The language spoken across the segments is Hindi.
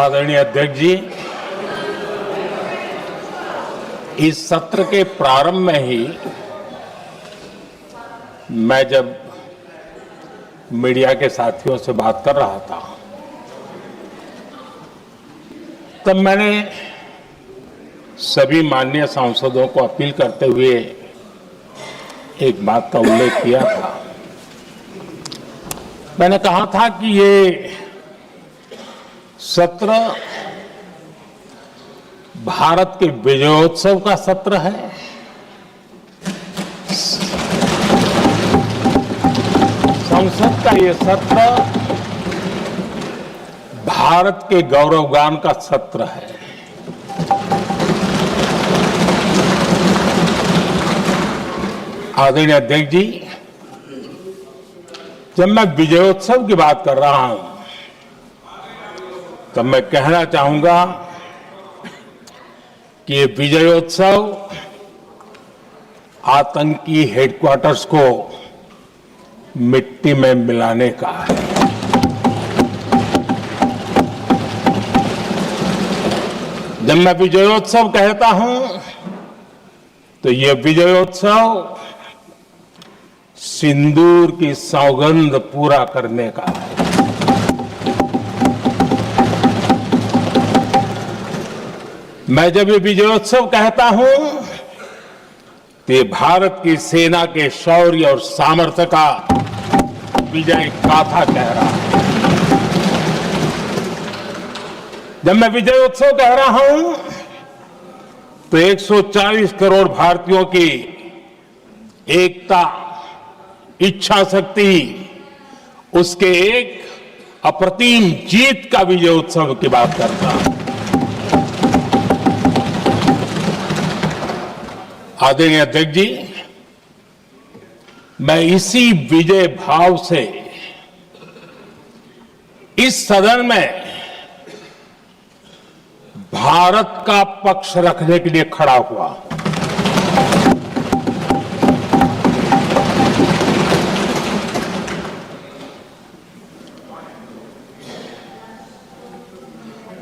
आदरणीय अध्यक्ष जी, इस सत्र के प्रारंभ में ही मैं जब मीडिया के साथियों से बात कर रहा था तब मैंने सभी माननीय सांसदों को अपील करते हुए एक बात का उल्लेख किया था। मैंने कहा था कि ये सत्र भारत के विजयोत्सव का सत्र है। संसद का ये सत्र भारत के गौरवगान का सत्र है। आदरणीय अध्यक्ष जी, जब मैं विजयोत्सव की बात कर रहा हूं तब मैं कहना चाहूंगा कि ये विजयोत्सव आतंकी हेडक्वार्टर्स को मिट्टी में मिलाने का है। जब मैं विजयोत्सव कहता हूं तो ये विजयोत्सव सिंदूर की सौगंध पूरा करने का है। मैं जब ये विजयोत्सव कहता हूं तो ये भारत की सेना के शौर्य और सामर्थ्य का विजय गाथा कह रहा है। जब मैं विजयोत्सव कह रहा हूं तो 140 करोड़ भारतीयों की एकता, इच्छा शक्ति, उसके एक अप्रतिम जीत का विजयोत्सव की बात करता हूं। आदरणीय अध्यक्ष जी, मैं इसी विजय भाव से इस सदन में भारत का पक्ष रखने के लिए खड़ा हुआ।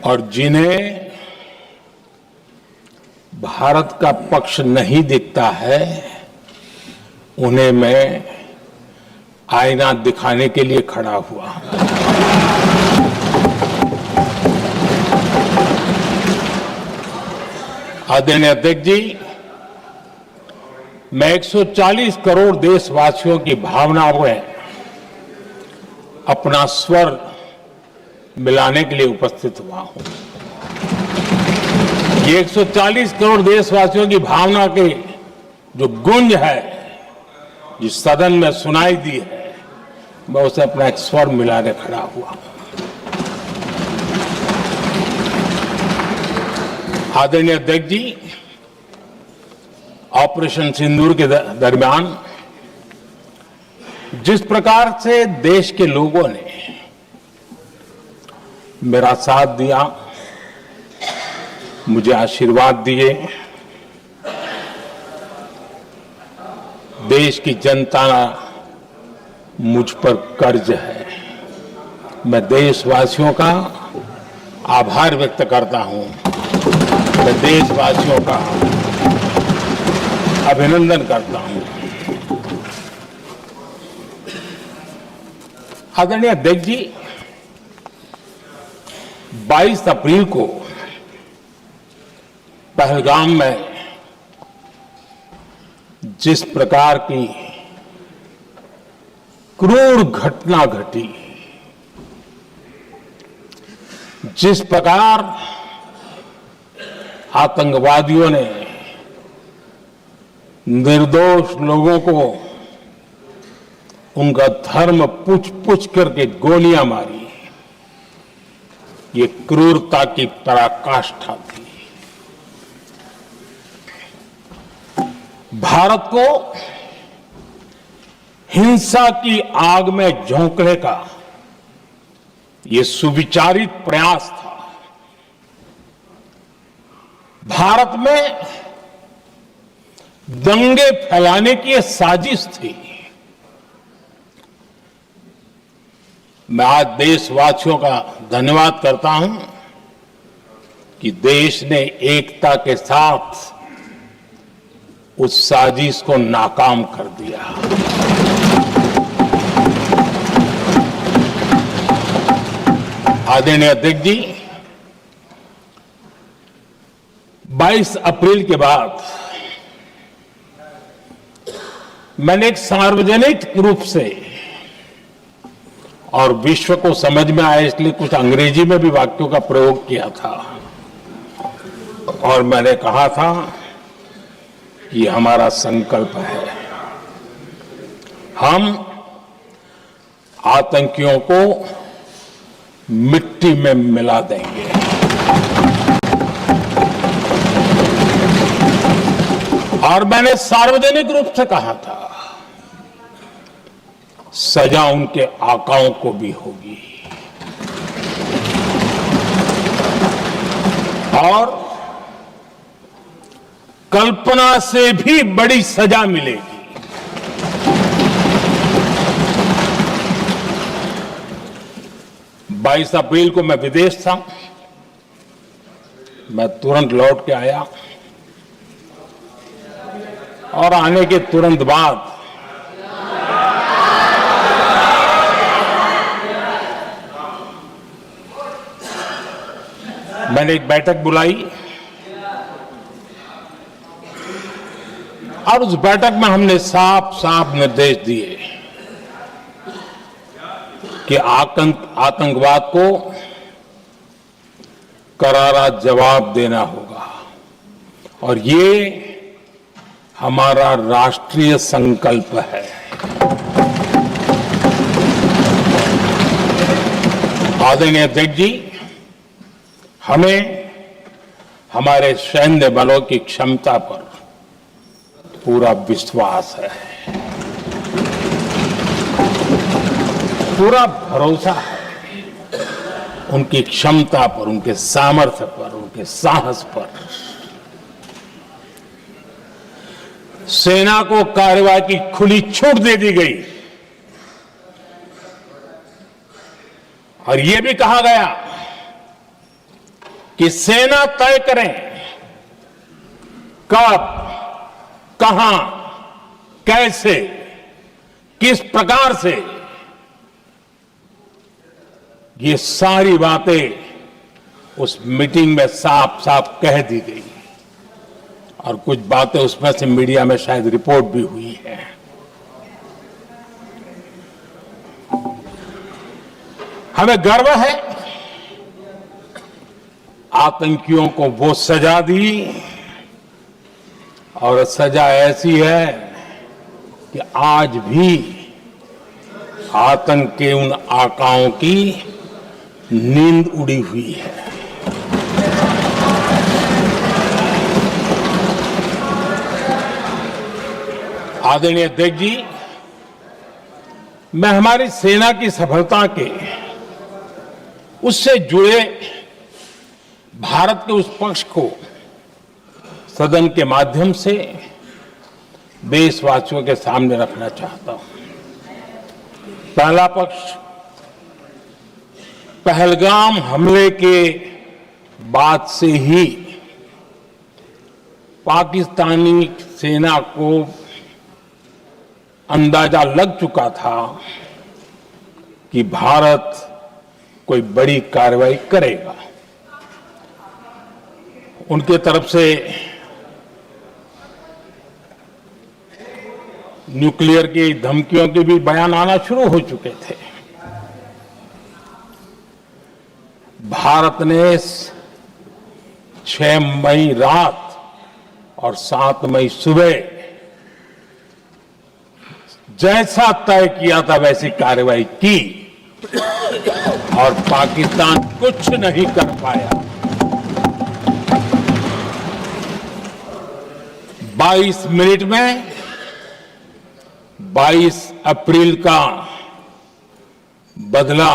और जिन्हें भारत का पक्ष नहीं दिखता है उन्हें मैं आईना दिखाने के लिए खड़ा हुआ। आदरणीय अध्यक्ष जी, मैं 140 करोड़ देशवासियों की भावनाओं में अपना स्वर मिलाने के लिए उपस्थित हुआ हूं। ये 140 करोड़ देशवासियों की भावना के जो गूंज है, जिस सदन में सुनाई दी है, मैं उसे अपना एक स्वर मिलाने खड़ा हुआ। आदरणीय अध्यक्ष जी, ऑपरेशन सिंदूर के दरमियान जिस प्रकार से देश के लोगों ने मेरा साथ दिया, मुझे आशीर्वाद दिए, देश की जनता मुझ पर कर्ज है। मैं देशवासियों का आभार व्यक्त करता हूं। मैं देशवासियों का अभिनंदन करता हूं। आदरणीय अध्यक्ष जी, 22 अप्रैल को पहलगाम में जिस प्रकार की क्रूर घटना घटी, जिस प्रकार आतंकवादियों ने निर्दोष लोगों को उनका धर्म पूछ पूछ करके गोलियां मारी, ये क्रूरता की पराकाष्ठा थी। भारत को हिंसा की आग में झोंकने का ये सुविचारित प्रयास था। भारत में दंगे फैलाने की ये साजिश थी। मैं आज देशवासियों का धन्यवाद करता हूं कि देश ने एकता के साथ उस साजिश को नाकाम कर दिया। आदरणीय अध्यक्ष जी, 22 अप्रैल के बाद मैंने एक सार्वजनिक रूप से और विश्व को समझ में आए इसलिए कुछ अंग्रेजी में भी वाक्यों का प्रयोग किया था और मैंने कहा था कि हमारा संकल्प है, हम आतंकियों को मिट्टी में मिला देंगे। और मैंने सार्वजनिक रूप से कहा था, सजा उनके आकाओं को भी होगी और कल्पना से भी बड़ी सजा मिलेगी। बाईस अप्रैल को मैं विदेश था, मैं तुरंत लौट के आया और आने के तुरंत बाद मैंने एक बैठक बुलाई और उस बैठक में हमने साफ साफ निर्देश दिए कि आतंकवाद को करारा जवाब देना होगा और ये हमारा राष्ट्रीय संकल्प है। आदरणीय अध्यक्ष जी, हमें हमारे सैन्य बलों की क्षमता पर पूरा विश्वास है, पूरा भरोसा है उनकी क्षमता पर, उनके सामर्थ्य पर, उनके साहस पर। सेना को कार्रवाई की खुली छूट दे दी गई और यह भी कहा गया कि सेना तय करें कब, कहां, कैसे, किस प्रकार से। ये सारी बातें उस मीटिंग में साफ साफ कह दी गई और कुछ बातें उसमें से मीडिया में शायद रिपोर्ट भी हुई है। हमें गर्व है आतंकियों को वो सजा दी और सजा ऐसी है कि आज भी आतंक के उन आकाओं की नींद उड़ी हुई है। आदरणीय अध्यक्ष जी, मैं हमारी सेना की सफलता के उससे जुड़े भारत के उस पक्ष को सदन के माध्यम से देशवासियों के सामने रखना चाहता हूं। पहला पक्ष, पहलगाम हमले के बाद से ही पाकिस्तानी सेना को अंदाजा लग चुका था कि भारत कोई बड़ी कार्रवाई करेगा। उनके तरफ से न्यूक्लियर की धमकियों के भी बयान आना शुरू हो चुके थे। भारत ने 6 मई रात और 7 मई सुबह जैसा तय किया था वैसी कार्रवाई की और पाकिस्तान कुछ नहीं कर पाया। 22 मिनट में 22 अप्रैल का बदला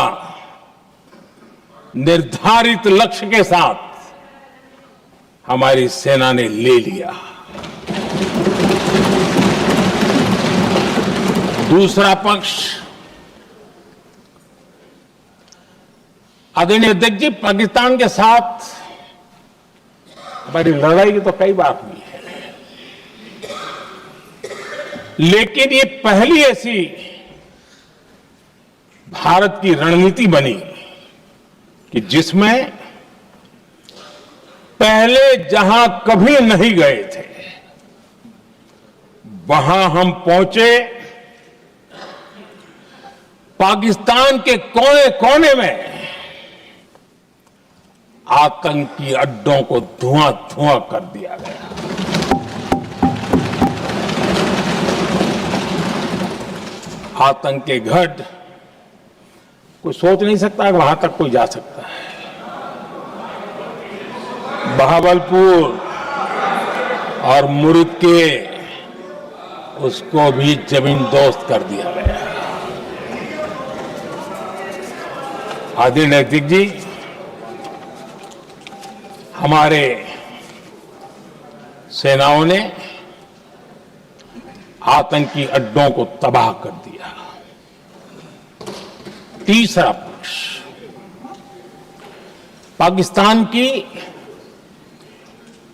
निर्धारित लक्ष्य के साथ हमारी सेना ने ले लिया। दूसरा पक्ष, आदरणीय अध्यक्ष जी, पाकिस्तान के साथ हमारी लड़ाई तो कई बार हुई है, लेकिन ये पहली ऐसी भारत की रणनीति बनी कि जिसमें पहले जहां कभी नहीं गए थे वहां हम पहुंचे, पाकिस्तान के कोने कोने में आतंकी अड्डों को धुआं धुआं कर दिया गया। आतंक के गढ़ कोई सोच नहीं सकता कि वहां तक कोई जा सकता है। बहावलपुर और मुर्गे उसको भी जमीन दोस्त कर दिया गया। आदरणीय अध्यक्ष जी, हमारे सेनाओं ने आतंकी अड्डों को तबाह कर दिया। तीसरा पक्ष, पाकिस्तान की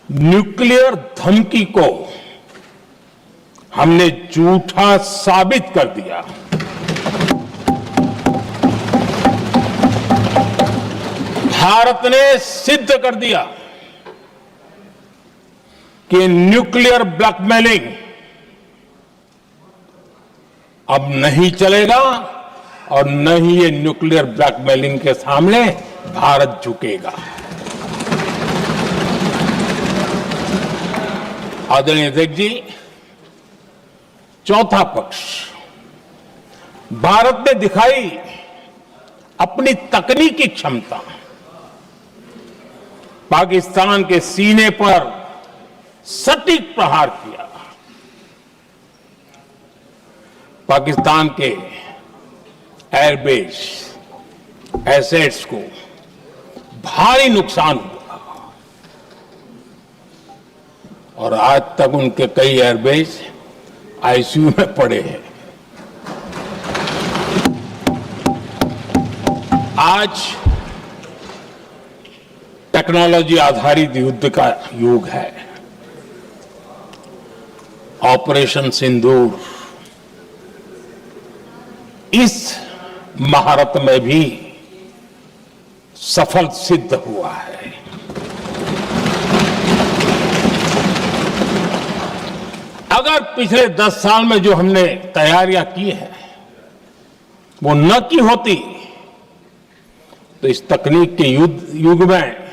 न्यूक्लियर धमकी को हमने झूठा साबित कर दिया। भारत ने सिद्ध कर दिया कि न्यूक्लियर ब्लैकमेलिंग अब नहीं चलेगा और न ही ये न्यूक्लियर ब्लैकमेलिंग के सामने भारत झुकेगा। आदरणीय अध्यक्ष जी, चौथा पक्ष, भारत ने दिखाई अपनी तकनीकी क्षमता। पाकिस्तान के सीने पर सटीक प्रहार किया। पाकिस्तान के एयरबेस एसेट्स को भारी नुकसान हुआ और आज तक उनके कई एयरबेस आईसीयू में पड़े हैं। आज टेक्नोलॉजी आधारित युद्ध का युग है। ऑपरेशन सिंदूर इस महारत में भी सफल सिद्ध हुआ है। अगर पिछले 10 साल में जो हमने तैयारियां की हैं वो न की होती तो इस तकनीक के युग में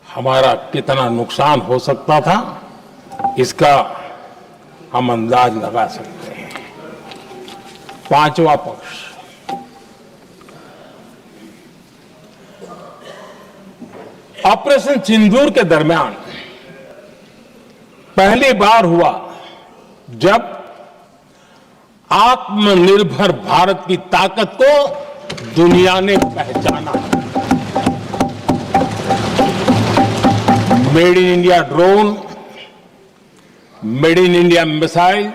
हमारा कितना नुकसान हो सकता था, इसका हम अंदाज लगा सकते हैं। पांचवा पक्ष, ऑपरेशन सिंदूर के दरमियान पहली बार हुआ जब आत्मनिर्भर भारत की ताकत को दुनिया ने पहचाना। Made in India drone, made in India missile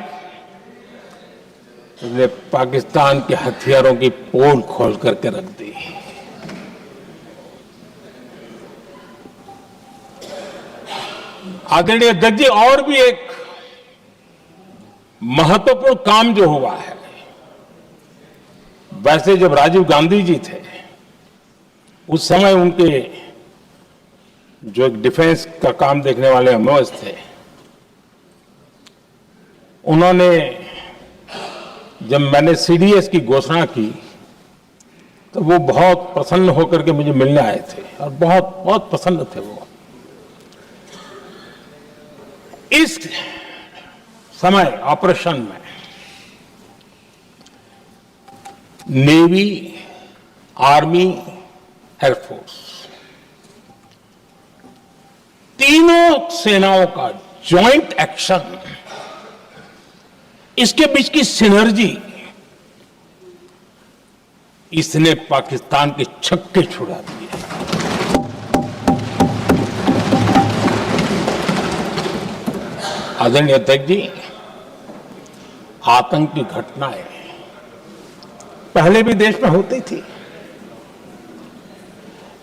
ने पाकिस्तान के हथियारों की पोल खोल करके रख दी। आदरणीय अध्यक्ष जी, और भी एक महत्वपूर्ण काम जो हुआ है, वैसे जब राजीव गांधी जी थे उस समय उनके जो एक डिफेंस का काम देखने वाले एमओएस थे, उन्होंने जब मैंने सीडीएस की घोषणा की तो वो बहुत प्रसन्न होकर के मुझे मिलने आए थे और बहुत बहुत प्रसन्न थे वो। इस समय ऑपरेशन में नेवी, आर्मी, एयरफोर्स तीनों सेनाओं का जॉइंट एक्शन, इसके बीच की सिनर्जी, इसने पाकिस्तान के छक्के छुड़ा दिए। आदरणीय अध्यक्ष जी, आतंक की घटनाएं पहले भी देश में होती थी,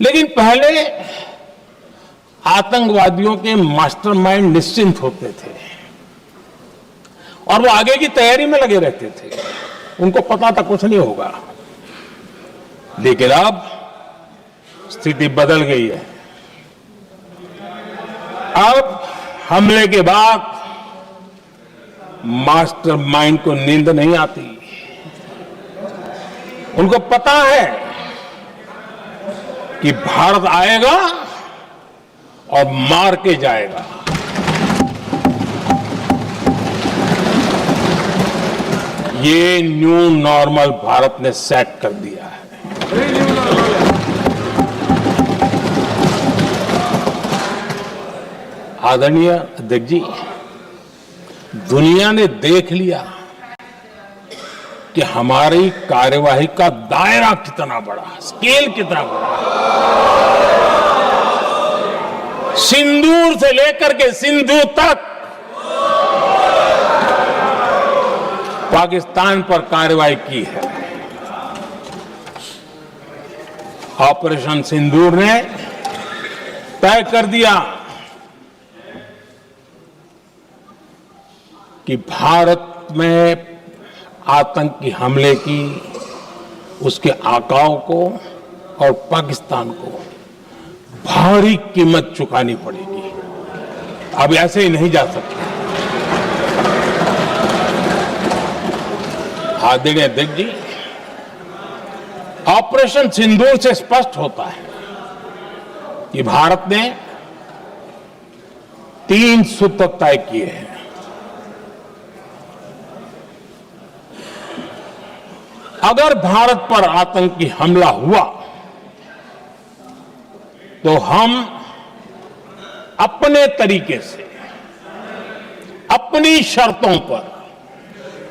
लेकिन पहले आतंकवादियों के मास्टरमाइंड निश्चिंत होते थे और वो आगे की तैयारी में लगे रहते थे। उनको पता था कुछ नहीं होगा। लेकिन अब स्थिति बदल गई है। अब हमले के बाद मास्टरमाइंड को नींद नहीं आती। उनको पता है कि भारत आएगा और मार के जाएगा। ये न्यू नॉर्मल भारत ने सेट कर दिया है। आदरणीय अध्यक्ष जी, दुनिया ने देख लिया कि हमारी कार्यवाही का दायरा कितना बड़ा, स्केल कितना बड़ा। सिंदूर से लेकर के सिंधु तक पाकिस्तान पर कार्रवाई की है। ऑपरेशन सिंदूर ने तय कर दिया कि भारत में आतंकी हमले की, उसके आकाओं को और पाकिस्तान को भारी कीमत चुकानी पड़ेगी। अब ऐसे ही नहीं जा सकते। आदरणीय अध्यक्ष जी, ऑपरेशन सिंदूर से स्पष्ट होता है कि भारत ने 3 सूत्र तय किए हैं। अगर भारत पर आतंकी हमला हुआ तो हम अपने तरीके से, अपनी शर्तों पर,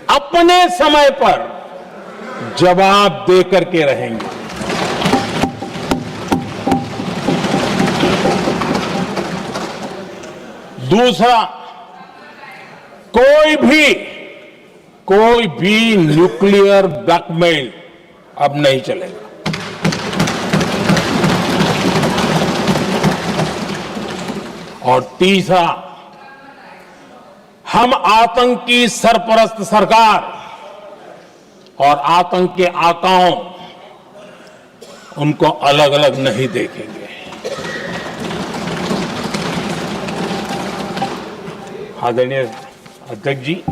अपने समय पर जवाब दे करके रहेंगे। दूसरा, कोई भी न्यूक्लियर ब्लैकमेल अब नहीं चलेगा। और तीसरा, हम आतंक की सरपरस्त सरकार और आतंक के आकाओं, उनको अलग अलग नहीं देखेंगे। आदरणीय अध्यक्ष जी,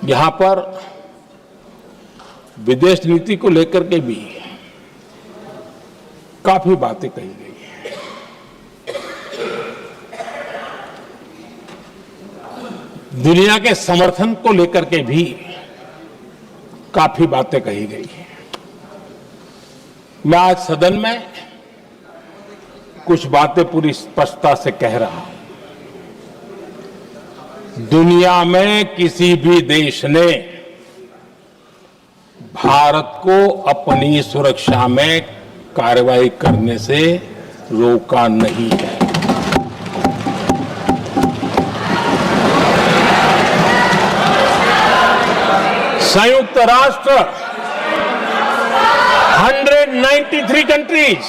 यहां पर विदेश नीति को लेकर के भी काफी बातें कही गई हैं। दुनिया के समर्थन को लेकर के भी काफी बातें कही गई हैं। मैं आज सदन में कुछ बातें पूरी स्पष्टता से कह रहा हूं। दुनिया में किसी भी देश ने भारत को अपनी सुरक्षा में कार्रवाई करने से रोका नहीं है। संयुक्त राष्ट्र 193 कंट्रीज,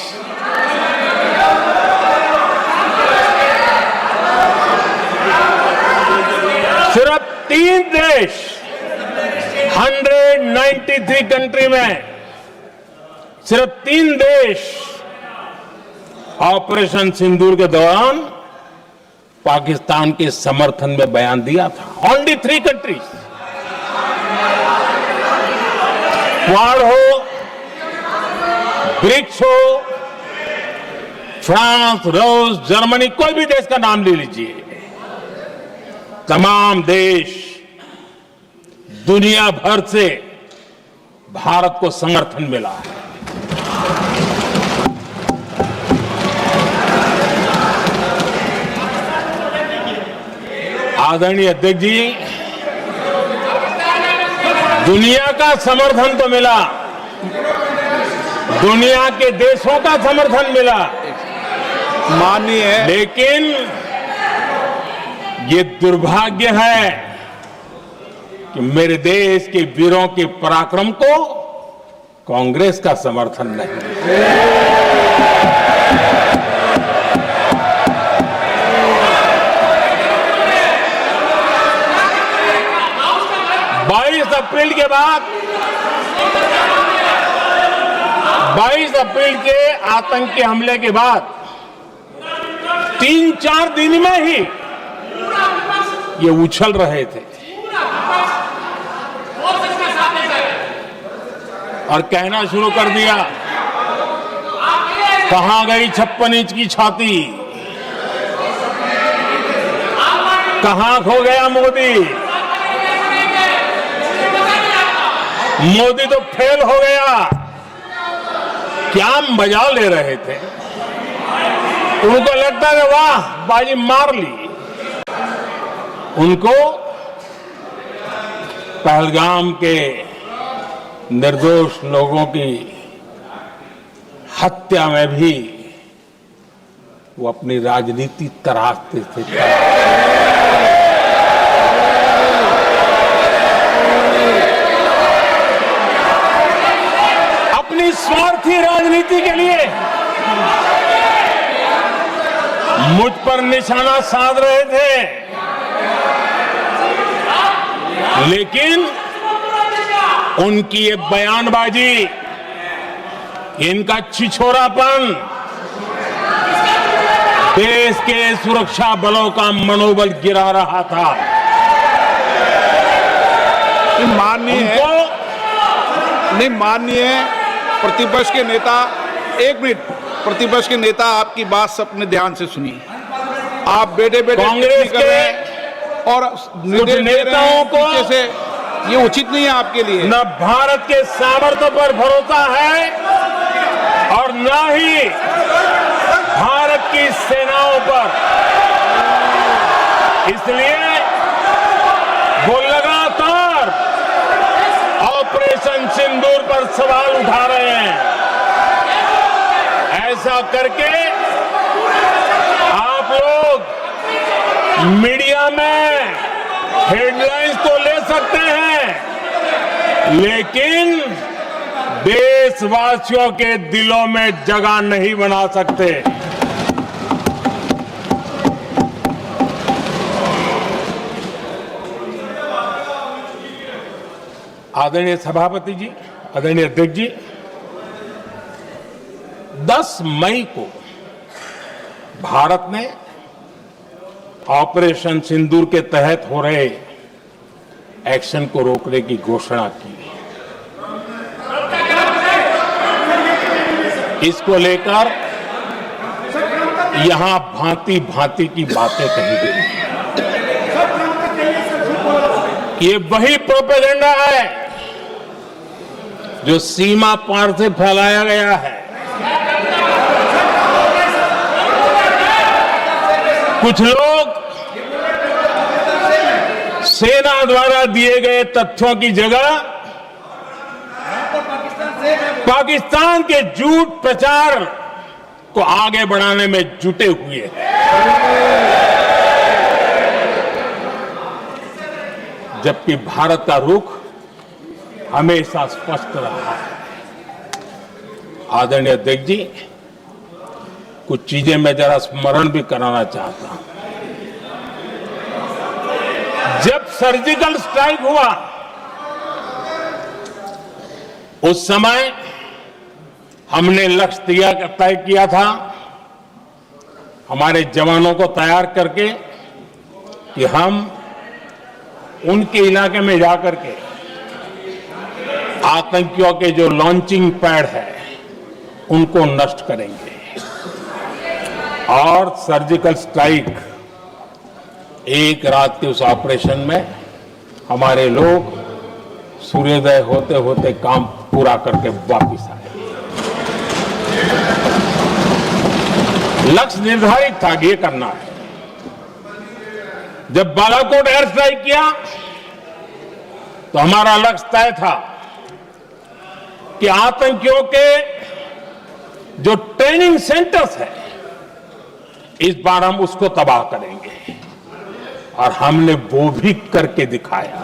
सिर्फ 3 देश 193 कंट्री में सिर्फ 3 देश ऑपरेशन सिंदूर के दौरान पाकिस्तान के समर्थन में बयान दिया था। Only 3 countries. क्वाड हो, ब्रिक्स हो, फ्रांस, रूस, जर्मनी, कोई भी देश का नाम ले लीजिए, तमाम देश दुनिया भर से भारत को समर्थन मिला है। आदरणीय अध्यक्ष जी, दुनिया का समर्थन तो मिला, दुनिया के देशों का समर्थन मिला, माननीय, लेकिन ये दुर्भाग्य है कि मेरे देश के वीरों के पराक्रम को कांग्रेस का समर्थन नहीं। 22 अप्रैल के बाद 22 अप्रैल के आतंकी हमले के बाद 3-4 दिन में ही ये उछल रहे थे और कहना शुरू कर दिया, कहां गई 56 इंच की छाती, कहां खो गया मोदी, मोदी तो फेल हो गया। क्या मजा ले रहे थे, उनको लगता है वाह बाजी मार ली। उनको पहलगाम के निर्दोष लोगों की हत्या में भी वो अपनी राजनीति तराशते थे। अपनी स्वार्थी राजनीति के लिए मुझ पर निशाना साध रहे थे, लेकिन उनकी ये बयानबाजी, इनका छिछोरापन देश के सुरक्षा बलों का मनोबल गिरा रहा था। माननीय प्रतिपक्ष के नेता, एक मिनट, प्रतिपक्ष के नेता आपकी बात अपने ध्यान से सुनिए। आप बेटे कांग्रेस के और कुछ नेताओं को से ये उचित नहीं है आपके लिए। न भारत के सामर्थ्य पर भरोसा है और न ही भारत की सेनाओं पर, इसलिए वो लगातार ऑपरेशन सिंदूर पर सवाल उठा रहे हैं। ऐसा करके आप लोग मीडिया में हेडलाइंस तो ले सकते हैं, लेकिन देशवासियों के दिलों में जगह नहीं बना सकते। आदरणीय सभापति जी, आदरणीय अध्यक्ष जी, 10 मई को भारत ने ऑपरेशन सिंदूर के तहत हो रहे एक्शन को रोकने की घोषणा की। इसको लेकर यहां भांति भांति की बातें कही गई। ये वही प्रोपेगेंडा है जो सीमा पार से फैलाया गया है। कुछ लोग सेना द्वारा दिए गए तथ्यों की जगह पाकिस्तान के झूठ प्रचार को आगे बढ़ाने में जुटे हुए हैं। जबकि भारत का रुख हमेशा स्पष्ट रहा है। आदरणीय अध्यक्ष जी, कुछ चीजें मैं जरा स्मरण भी कराना चाहता हूं। जब सर्जिकल स्ट्राइक हुआ, उस समय हमने लक्ष्य तय किया था, हमारे जवानों को तैयार करके कि हम उनके इलाके में जाकर के आतंकियों के जो लॉन्चिंग पैड है उनको नष्ट करेंगे। और सर्जिकल स्ट्राइक, एक रात के उस ऑपरेशन में हमारे लोग सूर्योदय होते होते काम पूरा करके वापस आए। लक्ष्य निर्धारित था कि ये करना है। जब बालाकोट एयर स्ट्राइक किया तो हमारा लक्ष्य तय था कि आतंकियों के जो ट्रेनिंग सेंटर्स है, इस बार हम उसको तबाह करेंगे, और हमने वो भी करके दिखाया।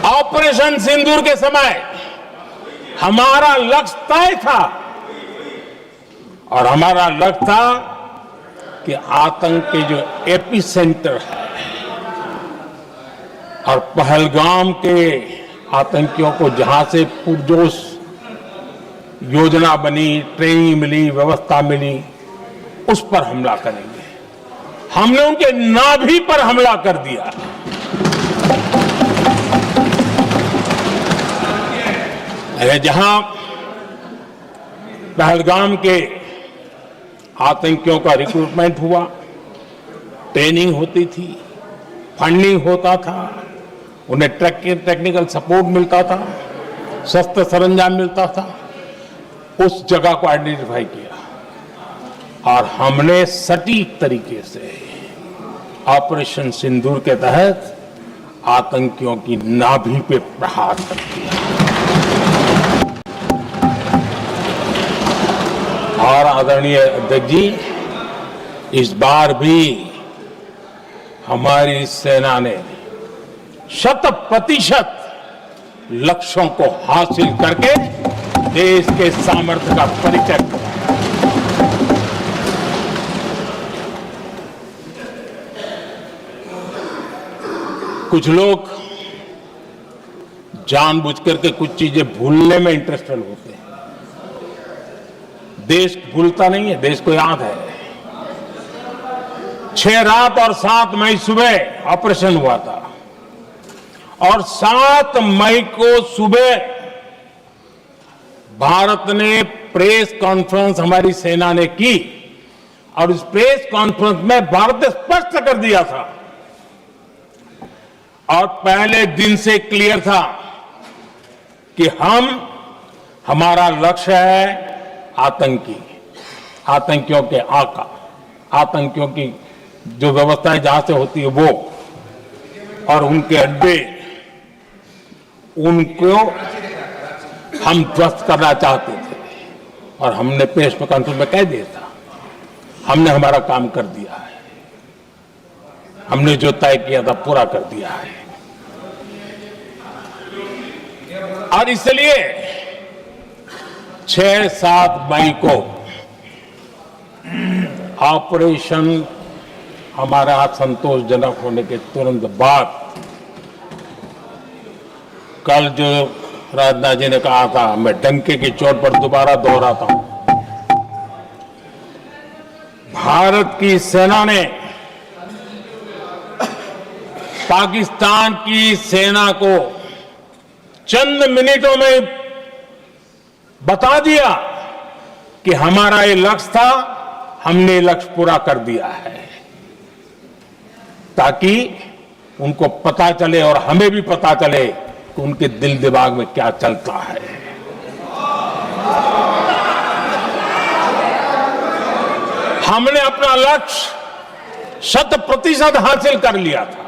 ऑपरेशन सिंदूर के समय हमारा लक्ष्य तय था और हमारा लक्ष्य था कि आतंक के जो एपी सेंटर है और पहलगाम के आतंकियों को जहां से पुरजोश योजना बनी, ट्रेनिंग मिली, व्यवस्था मिली, उस पर हमला करेंगे। हमने उनके नाभि पर हमला कर दिया। जहां पहलगाम के आतंकियों का रिक्रूटमेंट हुआ, ट्रेनिंग होती थी, फंडिंग होता था, उन्हें टेक्निकल सपोर्ट मिलता था, शस्त्र सरंजाम मिलता था, उस जगह को आइडेंटिफाई किया और हमने सटीक तरीके से ऑपरेशन सिंदूर के तहत आतंकियों की नाभि पे प्रहार कर दिया। और आदरणीय अध्यक्ष जी, इस बार भी हमारी सेना ने 100% लक्ष्यों को हासिल करके देश के सामर्थ्य का परिचय दिया। कुछ लोग जानबूझकर के कुछ चीजें भूलने में इंटरेस्टेड होते हैं। देश भूलता नहीं है, देश को याद है। 6 रात और 7 मई सुबह ऑपरेशन हुआ था और 7 मई को सुबह भारत ने प्रेस कॉन्फ्रेंस हमारी सेना ने की और इस प्रेस कॉन्फ्रेंस में भारत ने स्पष्ट कर दिया था और पहले दिन से क्लियर था कि हमारा लक्ष्य है आतंकियों के आका, आतंकियों की जो व्यवस्थाएं जहां से होती है वो और उनके अड्डे, उनको हम ध्वस्त करना चाहते थे और हमने प्रेस कॉन्फ्रेंस में कह दिया था, हमने हमारा काम कर दिया है, हमने जो तय किया था पूरा कर दिया है। और इसलिए 6-7 मई को ऑपरेशन हमारा संतोषजनक होने के तुरंत बाद कल जो राजनाथ जी ने कहा था, मैं डंके की चोट पर दोबारा दोहराता हूं, भारत की सेना ने पाकिस्तान की सेना को चंद मिनटों में बता दिया कि हमारा ये लक्ष्य था, हमने लक्ष्य पूरा कर दिया है, ताकि उनको पता चले और हमें भी पता चले कि उनके दिल दिमाग में क्या चलता है। हमने अपना लक्ष्य 100% हासिल कर लिया था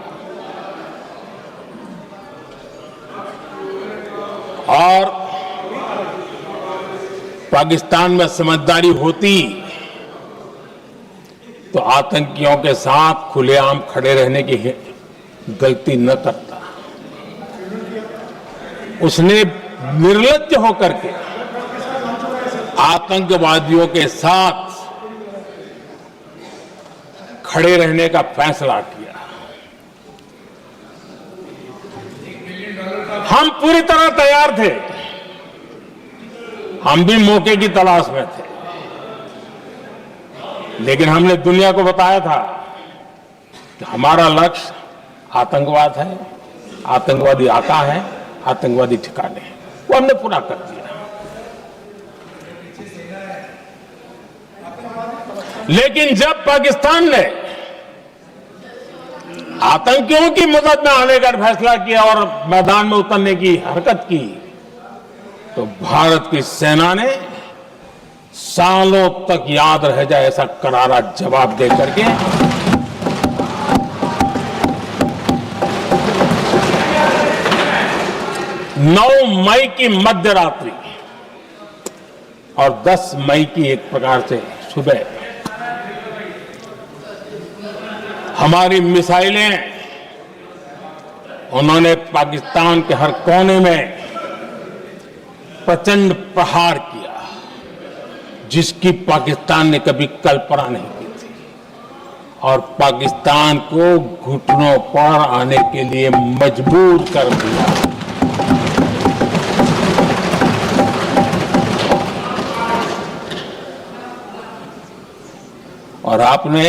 और पाकिस्तान में समझदारी होती तो आतंकियों के साथ खुलेआम खड़े रहने की गलती न करता। उसने निर्लज्ज होकर के आतंकवादियों के साथ खड़े रहने का फैसला किया। हम पूरी तरह तैयार थे, हम भी मौके की तलाश में थे, लेकिन हमने दुनिया को बताया था कि हमारा लक्ष्य आतंकवाद है, आतंकवादी आका है, आतंकवादी ठिकाने हैं, वो हमने पूरा कर दिया। लेकिन जब पाकिस्तान ने आतंकियों की मदद में आने का फैसला किया और मैदान में उतरने की हरकत की, तो भारत की सेना ने सालों तक याद रह जाए ऐसा करारा जवाब दे करके 9 मई की मध्य रात्रि और 10 मई की एक प्रकार से सुबह हमारी मिसाइलें उन्होंने पाकिस्तान के हर कोने में प्रचंड प्रहार किया, जिसकी पाकिस्तान ने कभी कल्पना नहीं की थी, और पाकिस्तान को घुटनों पर आने के लिए मजबूर कर दिया। और आपने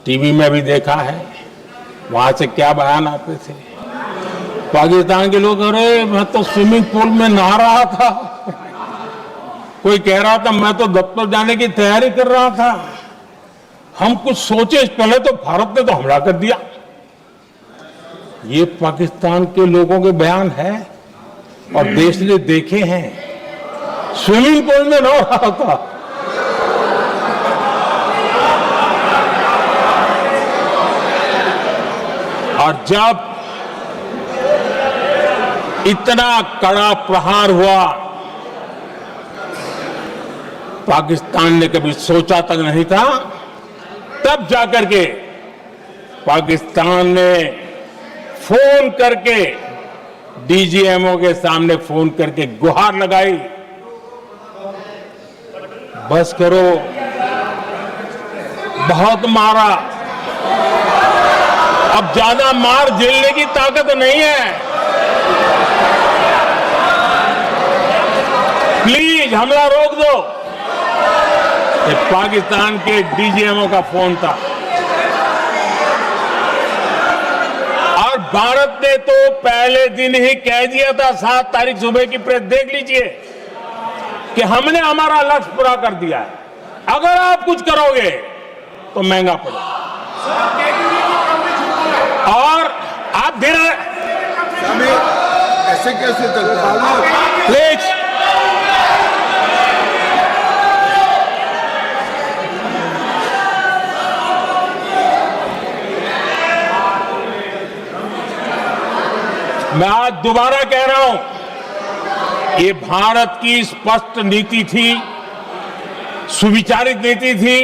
टीवी में भी देखा है, वहां से क्या बयान आते थे। पाकिस्तान के लोग, अरे मैं तो स्विमिंग पूल में नहा रहा था, कोई कह रहा था मैं तो दफ्तर जाने की तैयारी कर रहा था, हम कुछ सोचे इस पहले तो भारत ने तो हमला कर दिया। ये पाकिस्तान के लोगों के बयान है और देश ने देखे हैं। स्विमिंग पूल में नहा रहा था। और जब इतना कड़ा प्रहार हुआ, पाकिस्तान ने कभी सोचा तक नहीं था, तब जाकर के पाकिस्तान ने फोन करके डीजीएमओ के सामने फोन करके गुहार लगाई, बस करो, बहुत मारा, अब ज्यादा मार झेलने की ताकत नहीं है, प्लीज हमला रोक दो। ये पाकिस्तान के डीजीएमओ का फोन था। और भारत ने तो पहले दिन ही कह दिया था, 7 तारीख सुबह की प्रेस देख लीजिए, कि हमने हमारा लक्ष्य पूरा कर दिया है, अगर आप कुछ करोगे तो महंगा पड़ेगा। और आप फिर ऐसे कैसे चलता है? प्लीज मैं आज दोबारा कह रहा हूं, ये भारत की स्पष्ट नीति थी, सुविचारित नीति थी,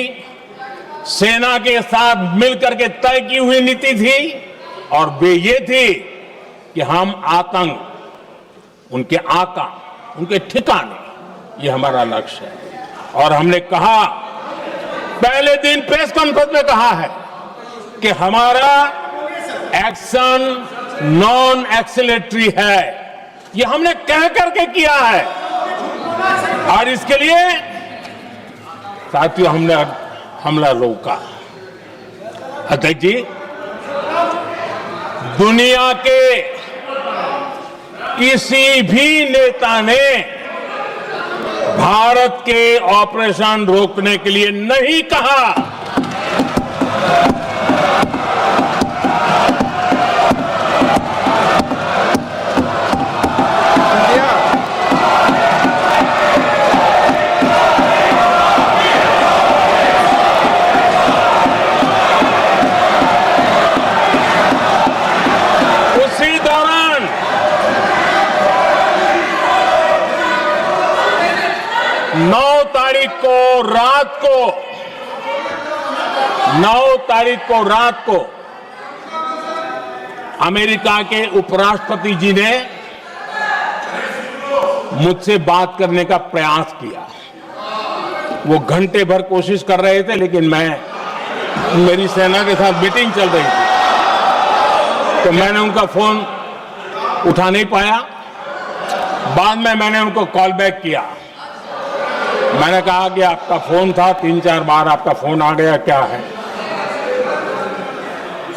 सेना के साथ मिलकर के तय की हुई नीति थी, और वे ये थी कि हम आतंक, उनके आका, उनके ठिकाने, ये हमारा लक्ष्य है। और हमने कहा, पहले दिन प्रेस कॉन्फ्रेंस में कहा है कि हमारा एक्शन नॉन एक्सेलेटरी है, ये हमने कह करके किया है। और इसके लिए साथियों हमने हमला रोका। अध्यक्ष जी, दुनिया के किसी भी नेता ने भारत के ऑपरेशन रोकने के लिए नहीं कहा। उसी दौरान 9 तारीख को रात को अमेरिका के उपराष्ट्रपति जी ने मुझसे बात करने का प्रयास किया। वो घंटे भर कोशिश कर रहे थे, लेकिन मेरी सेना के साथ मीटिंग चल रही थी, तो मैंने उनका फोन उठा नहीं पाया। बाद में मैंने उनको कॉल बैक किया। मैंने कहा कि आपका फोन था, 3-4 बार आपका फोन आ गया, क्या है?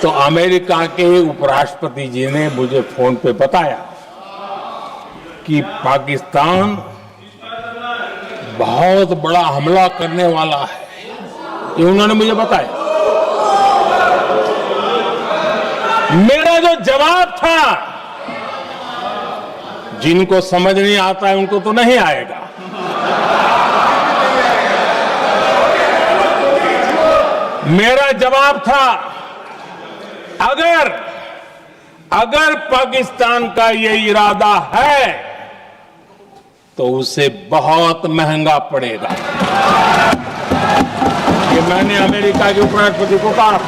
तो अमेरिका के उपराष्ट्रपति जी ने मुझे फोन पे बताया कि पाकिस्तान बहुत बड़ा हमला करने वाला है, ये उन्होंने मुझे बताया। मेरा जो जवाब था, जिनको समझ नहीं आता है उनको तो नहीं आएगा, मेरा जवाब था, अगर पाकिस्तान का ये इरादा है तो उसे बहुत महंगा पड़ेगा। ये मैंने अमेरिका के उपराष्ट्रपति को कहा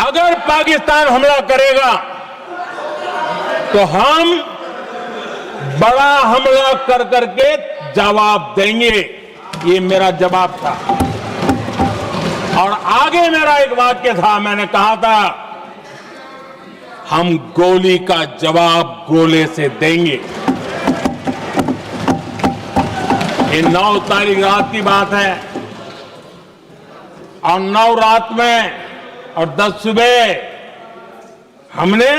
अगर पाकिस्तान हमला करेगा तो हम बड़ा हमला कर करके जवाब देंगे। ये मेरा जवाब था। और आगे मेरा एक वाक्य था, मैंने कहा था हम गोली का जवाब गोले से देंगे। ये 9 तारीख रात की बात है और 9 रात में और 10 सुबह हमने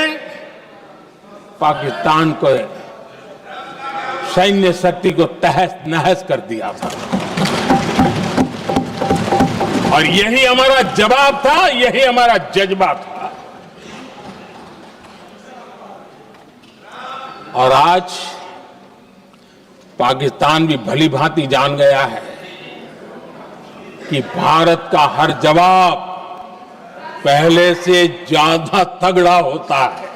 पाकिस्तान को सैन्य शक्ति को तहस नहस कर दिया था और यही हमारा जवाब था, यही हमारा जज्बा था। और आज पाकिस्तान भी भली भांति जान गया है कि भारत का हर जवाब पहले से ज्यादा तगड़ा होता है।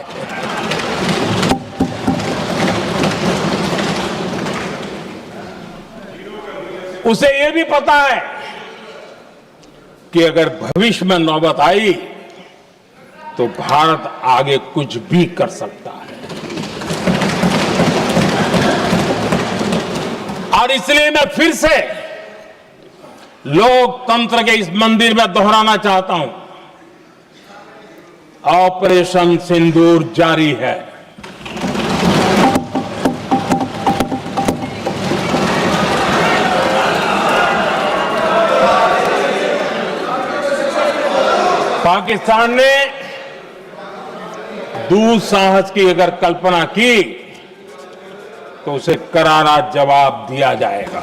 उसे यह भी पता है कि अगर भविष्य में नौबत आई तो भारत आगे कुछ भी कर सकता है। और इसलिए मैं फिर से लोकतंत्र के इस मंदिर में दोहराना चाहता हूं, ऑपरेशन सिंदूर जारी है। पाकिस्तान ने दुस्साहस की अगर कल्पना की तो उसे करारा जवाब दिया जाएगा।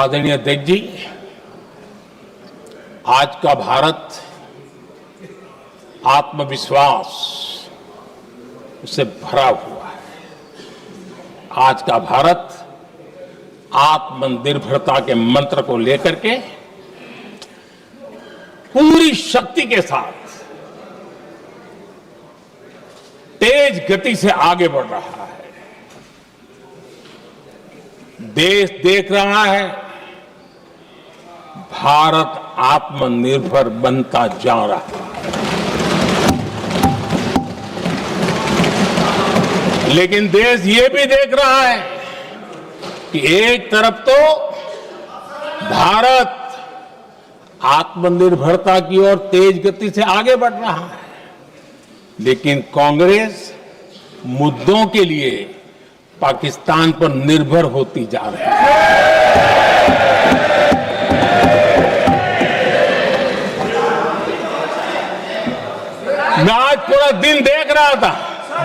आदरणीय अध्यक्ष जी, आज का भारत आत्मविश्वास से भरा हुआ है। आज का भारत आत्मनिर्भरता के मंत्र को लेकर के पूरी शक्ति के साथ तेज गति से आगे बढ़ रहा है। देश देख रहा है भारत आत्मनिर्भर बनता जा रहा है। लेकिन देश ये भी देख रहा है कि एक तरफ तो भारत आत्मनिर्भरता की ओर तेज गति से आगे बढ़ रहा है, लेकिन कांग्रेस मुद्दों के लिए पाकिस्तान पर निर्भर होती जा रही है। मैं आज पूरा दिन देख रहा था,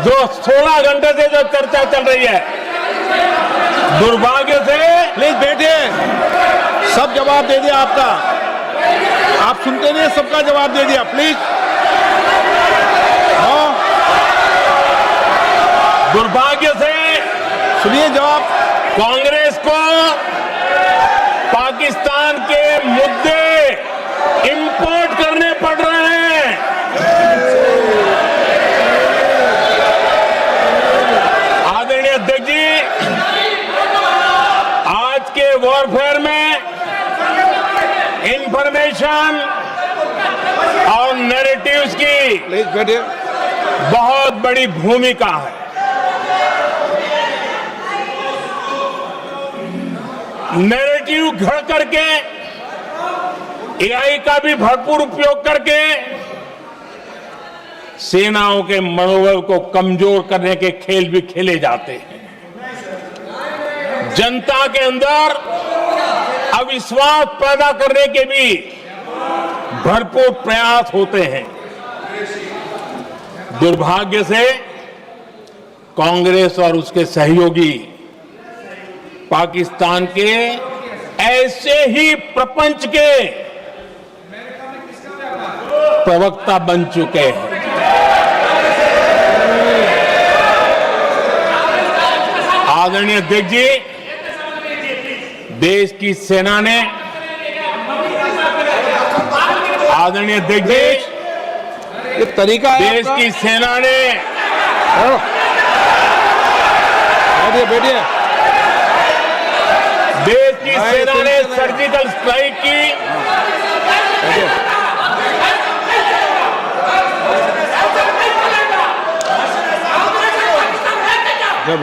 जो 16 घंटे से जो चर्चा चल रही है, दुर्भाग्य से। प्लीज बैठिए, सब जवाब दे दिया आपका, आप सुनते नहीं, सबका जवाब दे दिया। प्लीज दुर्भाग्य से सुनिए जवाब। कांग्रेस को पाकिस्तान के मुद्दे इंपोर्ट करने पड़ रहे हैं। आदरणीय अध्यक्ष जी, आज के वॉरफेयर में इंफॉर्मेशन और नैरेटिव्स की प्लीज बैठिए। बहुत बड़ी भूमिका है। नैरेटिव घड़ करके, एआई का भी भरपूर उपयोग करके सेनाओं के मनोबल को कमजोर करने के खेल भी खेले जाते हैं। जनता के अंदर अविश्वास पैदा करने के भी भरपूर प्रयास होते हैं। दुर्भाग्य से कांग्रेस और उसके सहयोगी पाकिस्तान के ऐसे ही प्रपंच के प्रवक्ता बन चुके हैं। आदरणीय अध्यक्ष जी, देश की सेना ने, आदरणीय अध्यक्ष जी, ये तरीका है देश आपका? की सेना ने बैठिए बैठिए। देश की भाई, सेना ने टेंशन है। सर्जिकल स्ट्राइक की। बैठिए। जब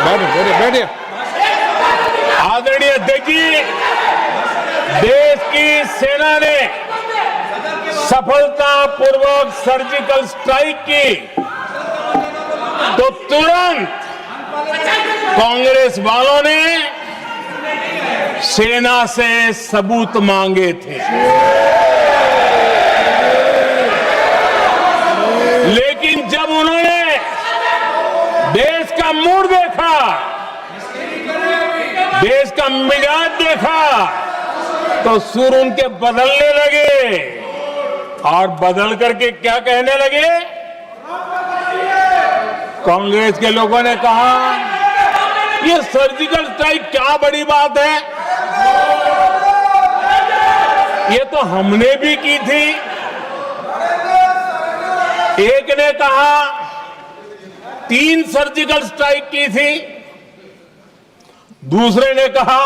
बैठिए बैठिए बैठिए। आदरणीय अध्यक्ष जी, देश की सेना ने सफलतापूर्वक सर्जिकल स्ट्राइक की तो तुरंत कांग्रेस वालों ने सेना से सबूत मांगे थे, लेकिन जब उन्होंने देश का मूड देखा, देश का मिजाज देखा, तो सुर उनके बदलने लगे और बदल करके क्या कहने लगे? कांग्रेस के लोगों ने कहा ये सर्जिकल स्ट्राइक क्या बड़ी बात है, ये तो हमने भी की थी। एक ने कहा 3 सर्जिकल स्ट्राइक की थी, दूसरे ने कहा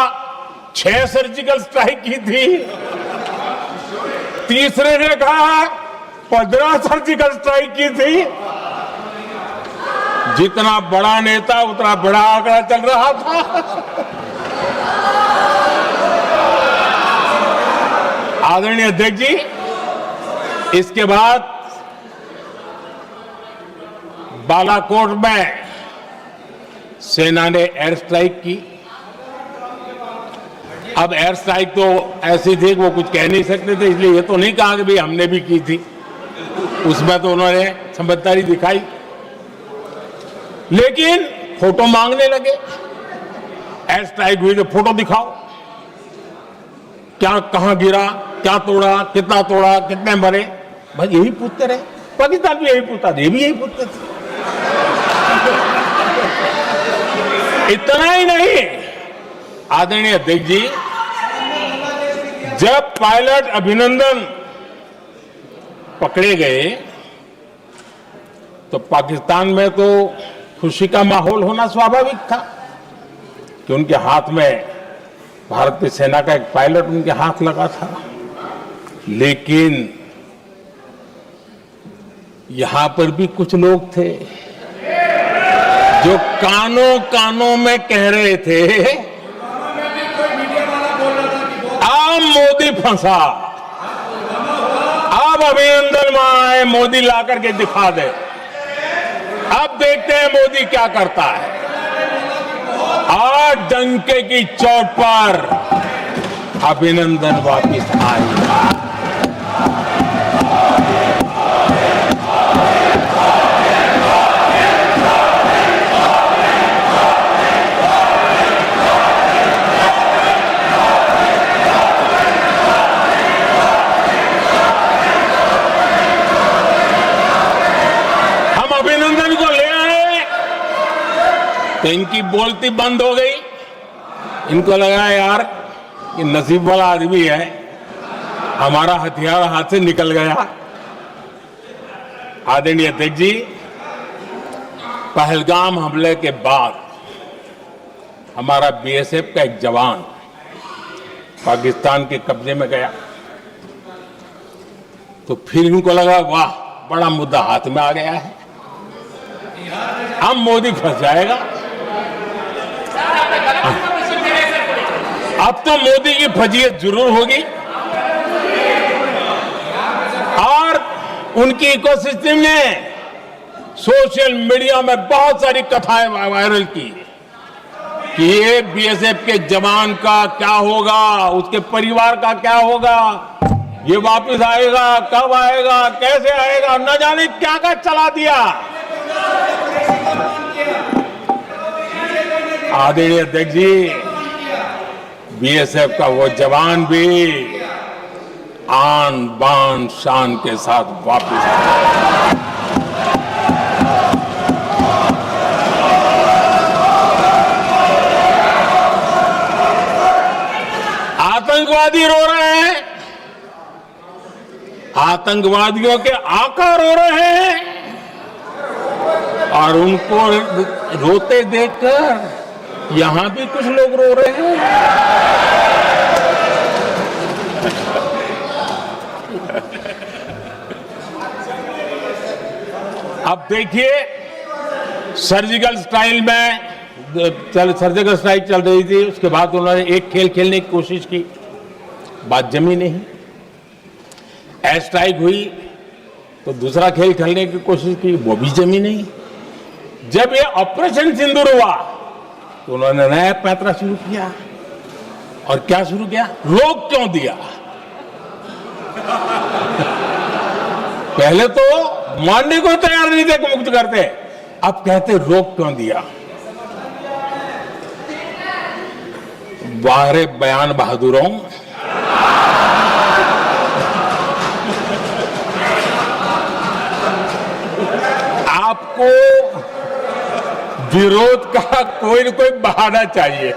6 सर्जिकल स्ट्राइक की थी, तीसरे ने कहा 15 सर्जिकल स्ट्राइक की थी। जितना बड़ा नेता उतना बड़ा आंकड़ा चल रहा था। आदरणीय अध्यक्ष जी, इसके बाद बालाकोट में सेना ने एयर स्ट्राइक की। अब एयर स्ट्राइक तो ऐसी थी कि वो कुछ कह नहीं सकते थे, इसलिए ये तो नहीं कहा कि भाई हमने भी की थी। उसमें तो उन्होंने समझदारी दिखाई, लेकिन फोटो मांगने लगे। एयर स्ट्राइक हुई तो फोटो दिखाओ, क्या कहां गिरा, क्या तोड़ा, कितना तोड़ा, कितने मरे, भाई यही पूछते रहे। पाकिस्तान भी यही पूछता था, ये भी यही पूछते थे। इतना ही नहीं, आदरणीय अध्यक्ष जी, जब पायलट अभिनंदन पकड़े गए तो पाकिस्तान में तो खुशी का माहौल होना स्वाभाविक था कि उनके हाथ में भारतीय सेना का एक पायलट उनके हाथ लगा था। लेकिन यहां पर भी कुछ लोग थे जो कानों कानों में कह रहे थे अब मोदी फंसा, अब अभिनंदन वहां आए, मोदी ला करके दिखा दे, अब देखते हैं मोदी क्या करता है। आज डंके की चोट पर अभिनंदन वापिस आए। अभिनंदन को ले आए तो इनकी बोलती बंद हो गई। इनको लगा यार कि नसीब वाला आदमी है, हमारा हथियार हाथ से निकल गया। आदरणीय अध्यक्ष जी, पहलगाम हमले के बाद हमारा बीएसएफ का एक जवान पाकिस्तान के कब्जे में गया, तो फिर इनको लगा वाह बड़ा मुद्दा हाथ में आ गया है, अब मोदी फंस जाएगा। अब तो मोदी की फजीयत जरूर होगी। और उनकी इकोसिस्टम ने सोशल मीडिया में बहुत सारी कथाएं वायरल की कि ये बीएसएफ के जवान का क्या होगा, उसके परिवार का क्या होगा, ये वापस आएगा, कब आएगा, कैसे आएगा, न जाने क्या क्या चला दिया। आदरणीय अध्यक्ष जी, बीएसएफ का वो जवान भी आन बान शान के साथ वापस आया। आतंकवादी रो रहे हैं, आतंकवादियों के आकार हो रहे हैं और उनको रोते देखकर यहां भी कुछ लोग रो रहे हैं। अब देखिए, सर्जिकल स्ट्राइक सर्जिकल स्ट्राइक चल रही थी, उसके बाद उन्होंने एक खेल खेलने की कोशिश की, बात जमी नहीं। एयर स्ट्राइक हुई तो दूसरा खेल खेलने की कोशिश की, वो भी जमी नहीं। जब ये ऑपरेशन सिंदूर हुआ तो उन्होंने नया पैंतरा शुरू किया। और क्या शुरू किया? रोक क्यों दिया? पहले तो मानने को तैयार नहीं थे कि मुक्त करते, अब कहते रोक क्यों दिया? बाहरे बयान बहादुरों, आपको विरोध का कोई न कोई बहाना चाहिए।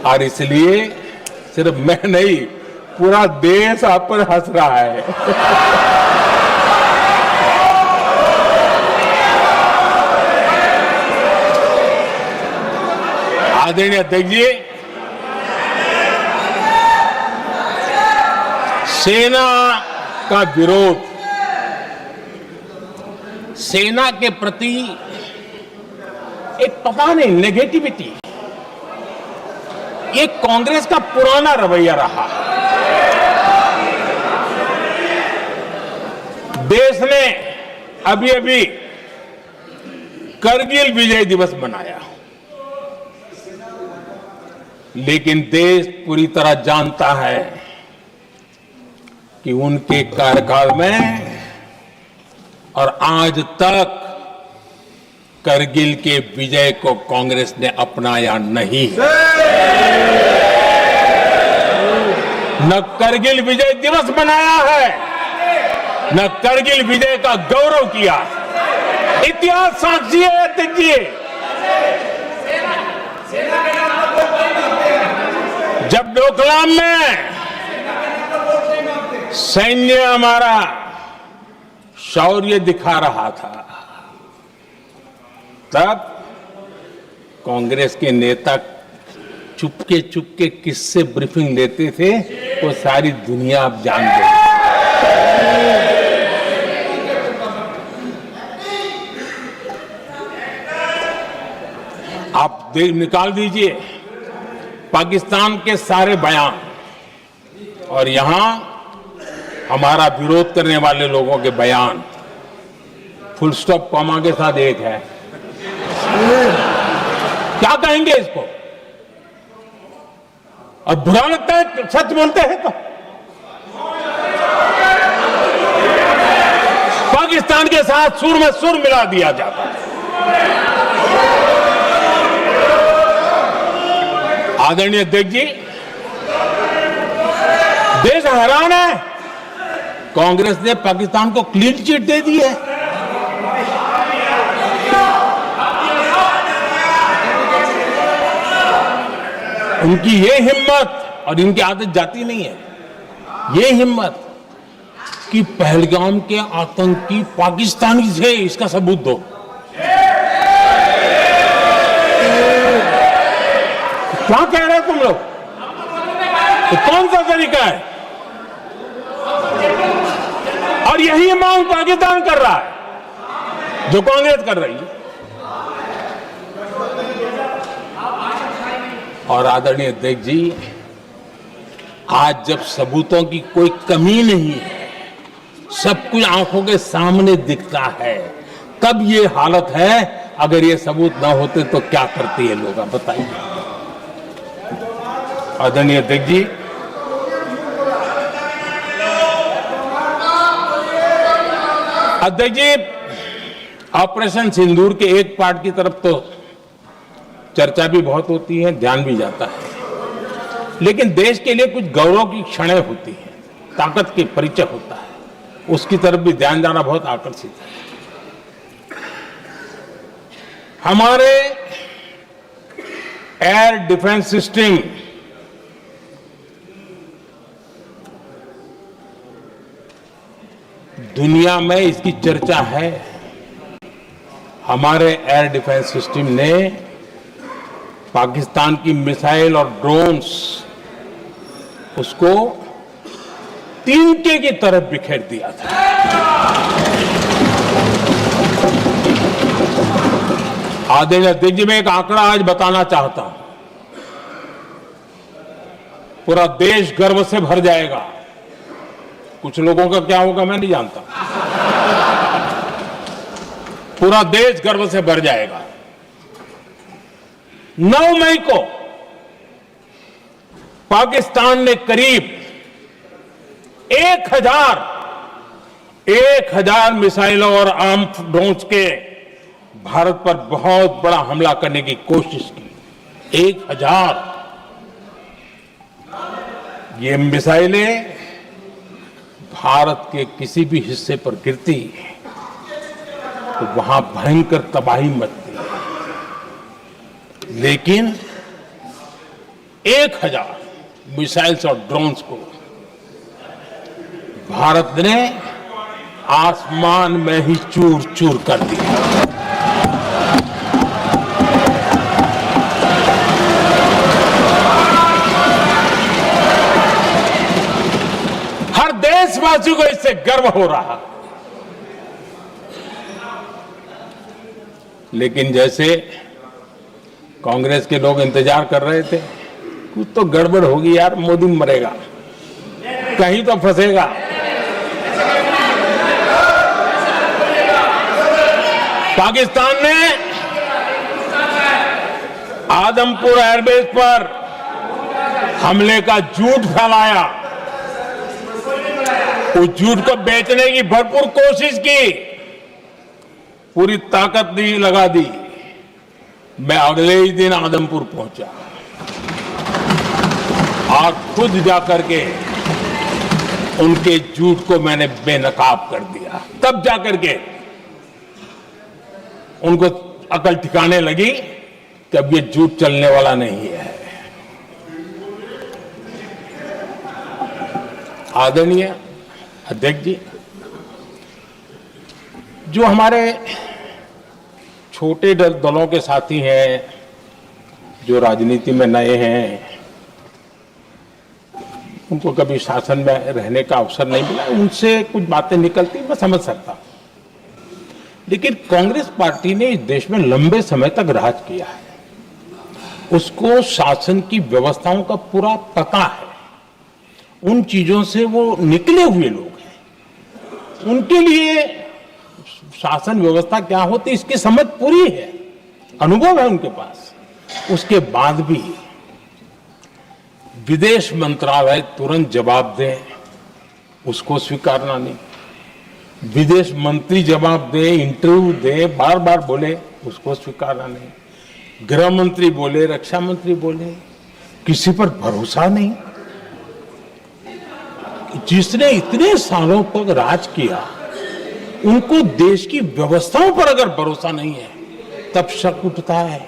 और इसलिए सिर्फ मैं नहीं, पूरा देश आप पर हंस रहा है। आदरणीय अध्यक्ष जी, सेना का विरोध, सेना के प्रति एक पता नहीं नेगेटिविटी, ये कांग्रेस का पुराना रवैया रहा। देश ने अभी अभी करगिल विजय दिवस मनाया, लेकिन देश पूरी तरह जानता है कि उनके कार्यकाल में और आज तक करगिल के विजय को कांग्रेस ने अपनाया नहीं। न करगिल विजय दिवस मनाया है, न करगिल विजय का गौरव किया। इतिहास साक्षी है अध्यक्ष जी। जब डोकलाम में सैन्य हमारा शौर्य दिखा रहा था, तब कांग्रेस के नेता चुपके चुपके किससे ब्रीफिंग लेते थे, वो सारी दुनिया अब जान गई। आप निकाल दीजिए पाकिस्तान के सारे बयान और यहां हमारा विरोध करने वाले लोगों के बयान, फुल स्टॉप कॉमा के साथ एक है। क्या कहेंगे इसको? और बुरा लगता है सच बोलते हैं तो। पाकिस्तान के साथ सुर में सुर मिला दिया जाता है। आदरणीय अध्यक्ष जी, देश हैरान है, कांग्रेस ने पाकिस्तान को क्लीन चिट दे दी है। उनकी ये हिम्मत, और इनकी आदत जाती नहीं है, ये हिम्मत कि पहलगाम के आतंकी पाकिस्तानी थे, इसका सबूत दो। क्या कह रहे हो तुम लोग? तो कौन सा तरीका है? और यही मांग पाकिस्तान कर रहा है जो कांग्रेस कर रही है। और आदरणीय अध्यक्ष जी, आज जब सबूतों की कोई कमी नहीं है, सब कुछ आंखों के सामने दिखता है, तब ये हालत है। अगर ये सबूत ना होते तो क्या करते ये लोग, आप बताइए। आदरणीय अध्यक्ष जी, अध्यक्ष जी, ऑपरेशन सिंदूर के एक पार्ट की तरफ तो चर्चा भी बहुत होती है, ध्यान भी जाता है, लेकिन देश के लिए कुछ गौरव की क्षणें होती हैं, ताकत की परिचय होता है, उसकी तरफ भी ध्यान जाना बहुत आकर्षित है। हमारे एयर डिफेंस सिस्टम दुनिया में इसकी चर्चा है। हमारे एयर डिफेंस सिस्टम ने पाकिस्तान की मिसाइल और ड्रोन्स उसको तिनके की तरफ बिखेर दिया था। आदरणीय अध्यक्ष जी, मैं एक आंकड़ा आज बताना चाहता हूं, पूरा देश गर्व से भर जाएगा। कुछ लोगों का क्या होगा मैं नहीं जानता, पूरा देश गर्व से भर जाएगा। 9 मई को पाकिस्तान ने करीब 1000 मिसाइलों और आर्म्ड ड्रोन्स के भारत पर बहुत बड़ा हमला करने की कोशिश की। 1000 ये मिसाइलें भारत के किसी भी हिस्से पर गिरती तो वहां भयंकर तबाही मचती, लेकिन 1000 मिसाइल्स और ड्रोन्स को भारत ने आसमान में ही चूर चूर कर दिया। हर देशवासी को इससे गर्व हो रहा। लेकिन जैसे कांग्रेस के लोग इंतजार कर रहे थे, कुछ तो गड़बड़ होगी यार, मोदी मरेगा, कहीं तो फंसेगा। पाकिस्तान ने आदमपुर एयरबेस पर हमले का झूठ फैलाया, उस झूठ को बेचने की भरपूर कोशिश की, पूरी ताकत दी लगा दी। मैं अगले ही दिन आदमपुर पहुंचा और खुद जाकर के उनके झूठ को मैंने बेनकाब कर दिया। तब जाकर के उनको अकल ठिकाने लगी कि अब ये झूठ चलने वाला नहीं है। आदरणीय अध्यक्ष जी, जो हमारे छोटे दलों के साथी हैं, जो राजनीति में नए हैं, उनको कभी शासन में रहने का अवसर नहीं मिला, उनसे कुछ बातें निकलती मैं समझ सकता हूं। लेकिन कांग्रेस पार्टी ने इस देश में लंबे समय तक राज किया है, उसको शासन की व्यवस्थाओं का पूरा पता है, उन चीजों से वो निकले हुए लोग हैं, उनके लिए शासन व्यवस्था क्या होती इसकी समझ पूरी है, अनुभव है उनके पास। उसके बाद भी विदेश मंत्रालय तुरंत जवाब दे, उसको स्वीकारना नहीं। विदेश मंत्री जवाब दे, इंटरव्यू दे, बार बार बोले, उसको स्वीकारना नहीं। गृह मंत्री बोले, रक्षा मंत्री बोले, किसी पर भरोसा नहीं। जिसने इतने सालों तक राज किया, उनको देश की व्यवस्थाओं पर अगर भरोसा नहीं है, तब शक उठता है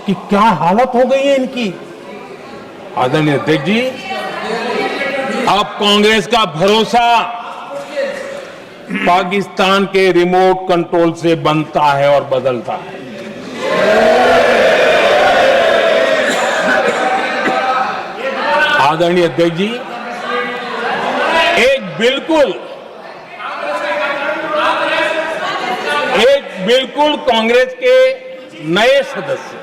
कि क्या हालत हो गई है इनकी। आदरणीय अध्यक्ष जी, अब कांग्रेस का भरोसा पाकिस्तान के रिमोट कंट्रोल से बनता है और बदलता है। आदरणीय अध्यक्ष जी, एक बिल्कुल कांग्रेस के नए सदस्य,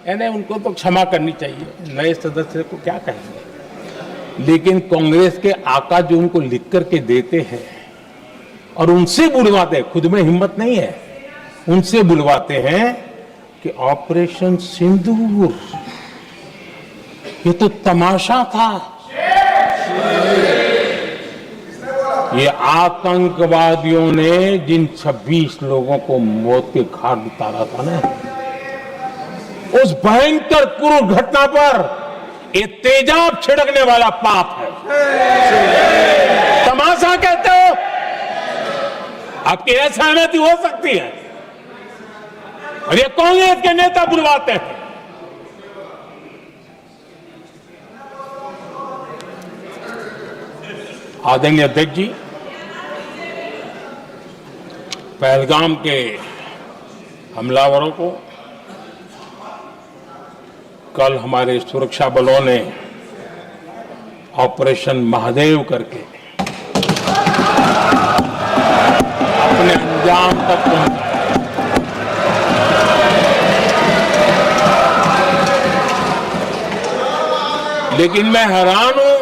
यानी उनको तो क्षमा करनी चाहिए, नए सदस्य को क्या कहेंगे, लेकिन कांग्रेस के आका जो उनको लिख करके देते हैं और उनसे बुलवाते हैं, खुद में हिम्मत नहीं है, उनसे बुलवाते हैं कि ऑपरेशन सिंदूर ये तो तमाशा था, ये आतंकवादियों ने जिन 26 लोगों को मौत के घाट उतारा था ना, उस भयंकर क्रूर घटना पर ये तेजाब छिड़कने वाला पाप है। तमाशा कहते हो? आपकी असहमति हो सकती है, और ये कांग्रेस के नेता बुलवाते हैं। आदरणीय अध्यक्ष जी, पहलगाम के हमलावरों को कल हमारे सुरक्षा बलों ने ऑपरेशन महादेव करके अपने अंजाम तक पहुंचाया। लेकिन मैं हैरान हूं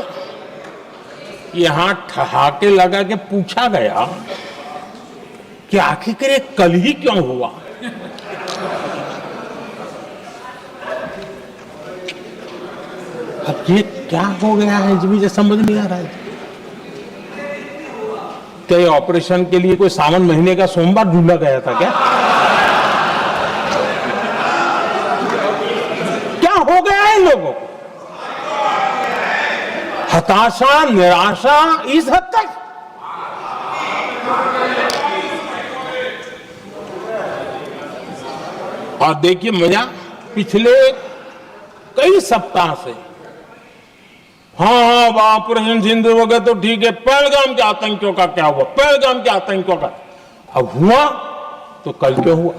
कि यहां ठहाके लगा के पूछा गया कि आखिर ये कल ही क्यों हुआ। अब ये क्या हो गया है मुझे समझ नहीं आ रहा है। क्या ये ऑपरेशन के लिए कोई सावन महीने का सोमवार ढूंढा गया था क्या? क्या हो गया है इन लोगों को? हताशा, निराशा इस हद तक। और देखिए मजा, पिछले कई सप्ताह से हाँ ऑपरेशन सिंदूर हो गया तो ठीक है, पहलगाम के आतंकियों का क्या हुआ, पहलगाम के आतंकियों का। अब हुआ तो कल क्यों हुआ?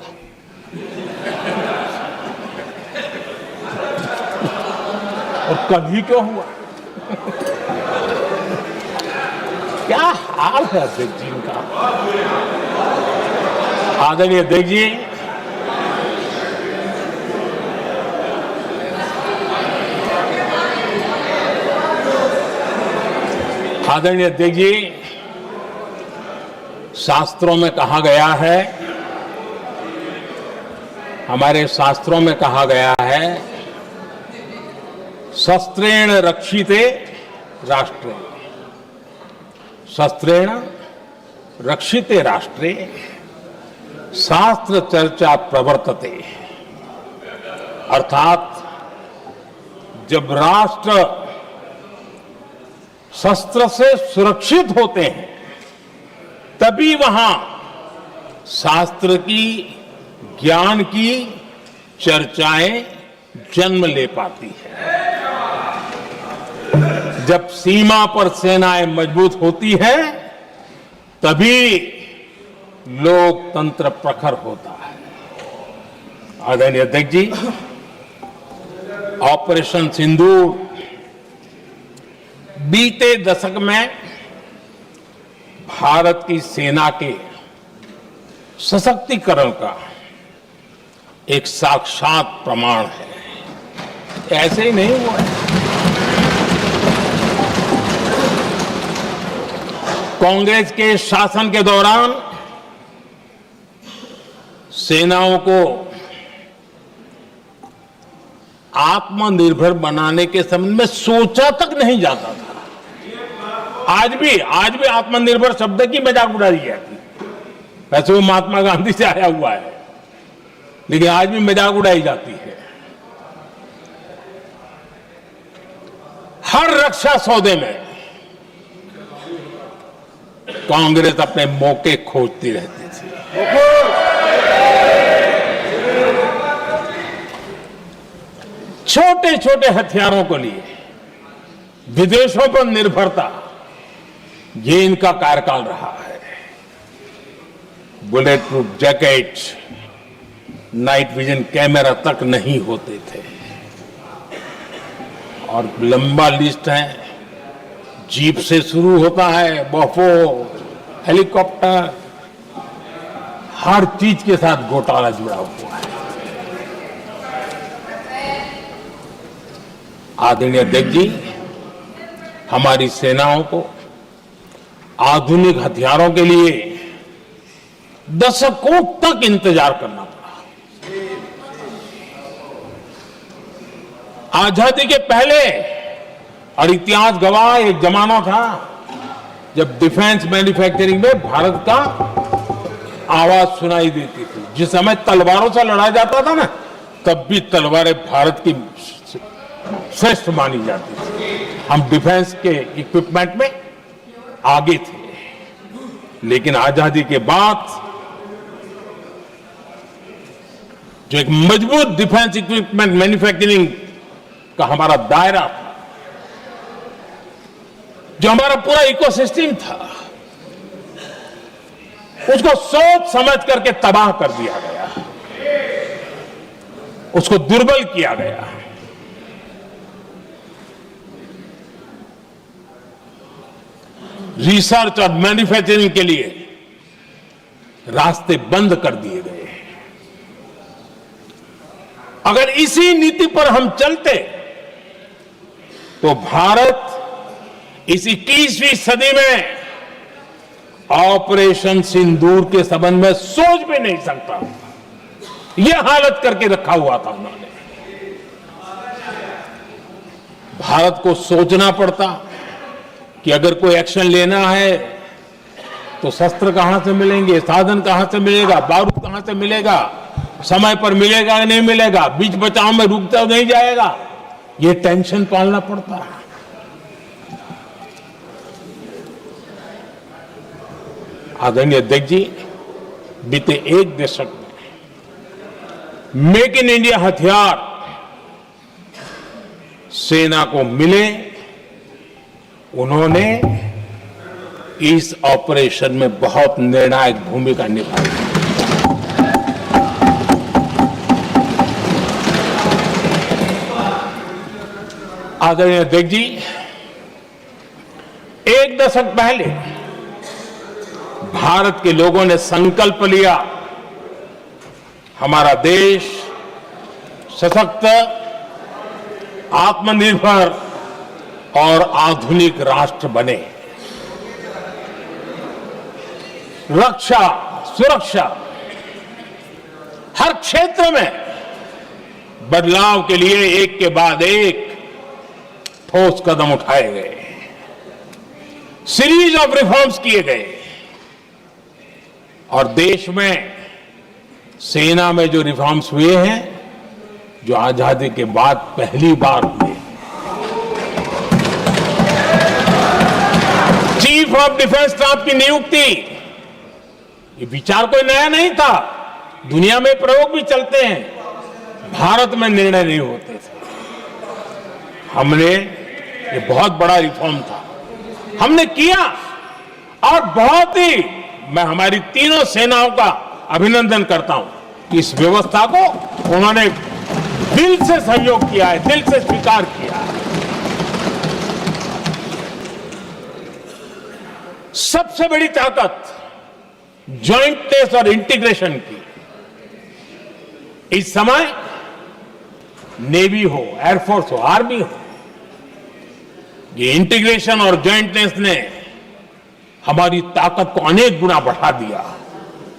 और कल ही क्यों हुआ? क्या हाल है अध्यक्ष जी का। आदरणीय अध्यक्ष जी, आदरणीय अध्यक्ष जी, शास्त्रों में कहा गया है, हमारे शास्त्रों में कहा गया है, शस्त्रेण रक्षिते राष्ट्रे, शस्त्रेण रक्षिते राष्ट्रे शास्त्र चर्चा प्रवर्तते। अर्थात जब राष्ट्र शस्त्र से सुरक्षित होते हैं तभी वहां शास्त्र की, ज्ञान की चर्चाएं जन्म ले पाती है। जब सीमा पर सेनाएं मजबूत होती है तभी लोकतंत्र प्रखर होता है। आदरणीय अध्यक्ष जी, ऑपरेशन सिंदूर बीते दशक में भारत की सेना के सशक्तिकरण का एक साक्षात प्रमाण है। ऐसे ही नहीं हुआ है। कांग्रेस के शासन के दौरान सेनाओं को आत्मनिर्भर बनाने के संबंध में सोचा तक नहीं जाता था। आज भी आत्मनिर्भर शब्द की मजाक उड़ाई जाती है। वैसे वो महात्मा गांधी से आया हुआ है, लेकिन आज भी मजाक उड़ाई जाती है। हर रक्षा सौदे में कांग्रेस अपने मौके खोजती रहती थी। छोटे छोटे हथियारों को लिए विदेशों पर निर्भरता, ये इनका कार्यकाल रहा है। Bullet proof jacket, night vision camera तक नहीं होते थे। और लंबा लिस्ट है, जीप से शुरू होता है, बफो, हेलीकॉप्टर, हर चीज के साथ घोटाला जुड़ा हुआ है। आदरणीय अध्यक्ष जी, हमारी सेनाओं को आधुनिक हथियारों के लिए दशकों तक इंतजार करना पड़ा। आजादी के पहले, और इतिहास गवाह, एक जमाना था जब डिफेंस मैन्युफैक्चरिंग में भारत का आवाज सुनाई देती थी। जिस समय तलवारों से लड़ा जाता था ना, तब भी तलवारें भारत की श्रेष्ठ मानी जाती थी। हम डिफेंस के इक्विपमेंट में आगे थे। लेकिन आजादी के बाद जो एक मजबूत डिफेंस इक्विपमेंट मैन्युफैक्चरिंग का हमारा दायरा था, जो हमारा पूरा इकोसिस्टम था, उसको सोच समझ करके तबाह कर दिया गया, उसको दुर्बल किया गया। रिसर्च और मैन्युफैक्चरिंग के लिए रास्ते बंद कर दिए गए। अगर इसी नीति पर हम चलते तो भारत इस 21वीं सदी में ऑपरेशन सिंदूर के संबंध में सोच भी नहीं सकता। यह हालत करके रखा हुआ था उन्होंने। भारत को सोचना पड़ता कि अगर कोई एक्शन लेना है तो शस्त्र कहां से मिलेंगे, साधन कहां से मिलेगा, बारूद कहां से मिलेगा, समय पर मिलेगा या नहीं मिलेगा, बीच बचाव में रुकता नहीं जाएगा, ये टेंशन पालना पड़ता है। आदरणीय अध्यक्ष जी, बीते एक दशक में मेक इन इंडिया हथियार सेना को मिले, उन्होंने इस ऑपरेशन में बहुत निर्णायक भूमिका निभाई। आदरणीय अध्यक्ष जी, एक दशक पहले भारत के लोगों ने संकल्प लिया, हमारा देश सशक्त, आत्मनिर्भर और आधुनिक राष्ट्र बने। रक्षा, सुरक्षा, हर क्षेत्र में बदलाव के लिए एक के बाद एक ठोस कदम उठाए गए, सीरीज ऑफ रिफॉर्म्स किए गए और देश में सेना में जो रिफॉर्म्स हुए हैं, जो आजादी के बाद पहली बार हुए। चीफ ऑफ डिफेंस स्टाफ की नियुक्ति, ये विचार कोई नया नहीं था, दुनिया में प्रयोग भी चलते हैं, भारत में निर्णय नहीं होते थे। हमने, ये बहुत बड़ा रिफॉर्म था, हमने किया और बहुत ही, मैं हमारी तीनों सेनाओं का अभिनंदन करता हूं कि इस व्यवस्था को उन्होंने दिल से सहयोग किया है, दिल से स्वीकार किया है। सबसे बड़ी ताकत ज्वाइंटनेस और इंटीग्रेशन की इस समय नेवी हो, एयरफोर्स हो, आर्मी हो, ये इंटीग्रेशन और ज्वाइंटनेस ने हमारी ताकत को अनेक गुना बढ़ा दिया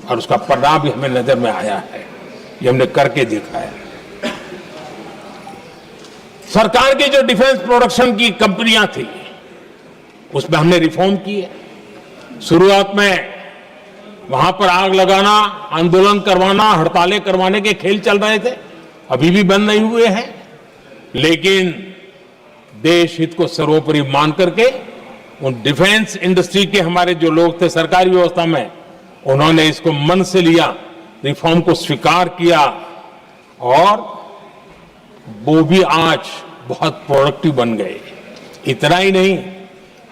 और उसका परिणाम भी हमें नजर में आया है, ये हमने करके देखा है। सरकार की जो डिफेंस प्रोडक्शन की कंपनियां थी, उसमें हमने रिफॉर्म किए। शुरुआत में वहां पर आग लगाना, आंदोलन करवाना, हड़तालें करवाने के खेल चल रहे थे, अभी भी बंद नहीं हुए हैं, लेकिन देश हित को सर्वोपरि मान करके उन डिफेंस इंडस्ट्री के हमारे जो लोग थे सरकारी व्यवस्था में, उन्होंने इसको मन से लिया, रिफॉर्म को स्वीकार किया और वो भी आज बहुत प्रोडक्टिव बन गए। इतना ही नहीं,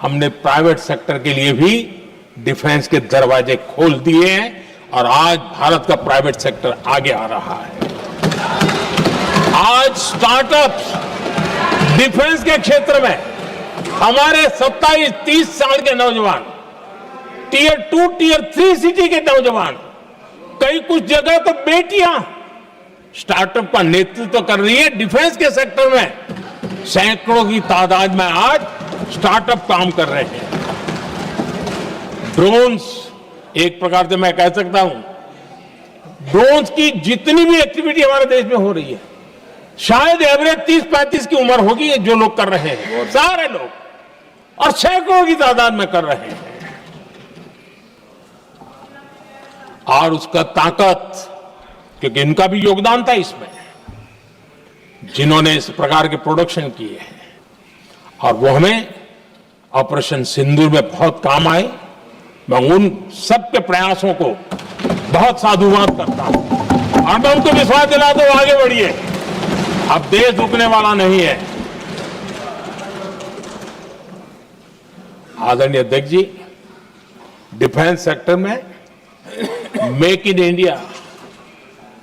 हमने प्राइवेट सेक्टर के लिए भी डिफेंस के दरवाजे खोल दिए हैं और आज भारत का प्राइवेट सेक्टर आगे आ रहा है। आज स्टार्टअप्स डिफेंस के क्षेत्र में हमारे 27-30 साल के नौजवान, टियर 2, टियर 3 सिटी के नौजवान, कई कुछ जगह तो बेटियां स्टार्टअप का नेतृत्व कर रही है। डिफेंस के सेक्टर में सैकड़ों की तादाद में आज स्टार्टअप काम कर रहे हैं। ड्रोन्स, एक प्रकार से मैं कह सकता हूं, ड्रोन्स की जितनी भी एक्टिविटी हमारे देश में हो रही है, शायद एवरेज 30-35 की उम्र होगी जो लोग कर रहे हैं, वो सारे लोग, और सैकड़ों की तादाद में कर रहे हैं। और उसका ताकत, क्योंकि इनका भी योगदान था इसमें, जिन्होंने इस प्रकार के प्रोडक्शन किए हैं, और वो हमें ऑपरेशन सिंदूर में बहुत काम आए। मैं उन सबके प्रयासों को बहुत साधुवाद करता हूं और मैं उनको विश्वास दिलाता हूं, आगे बढ़िए, अब देश रुकने वाला नहीं है। आदरणीय अध्यक्ष जी, डिफेंस सेक्टर में मेक इन इंडिया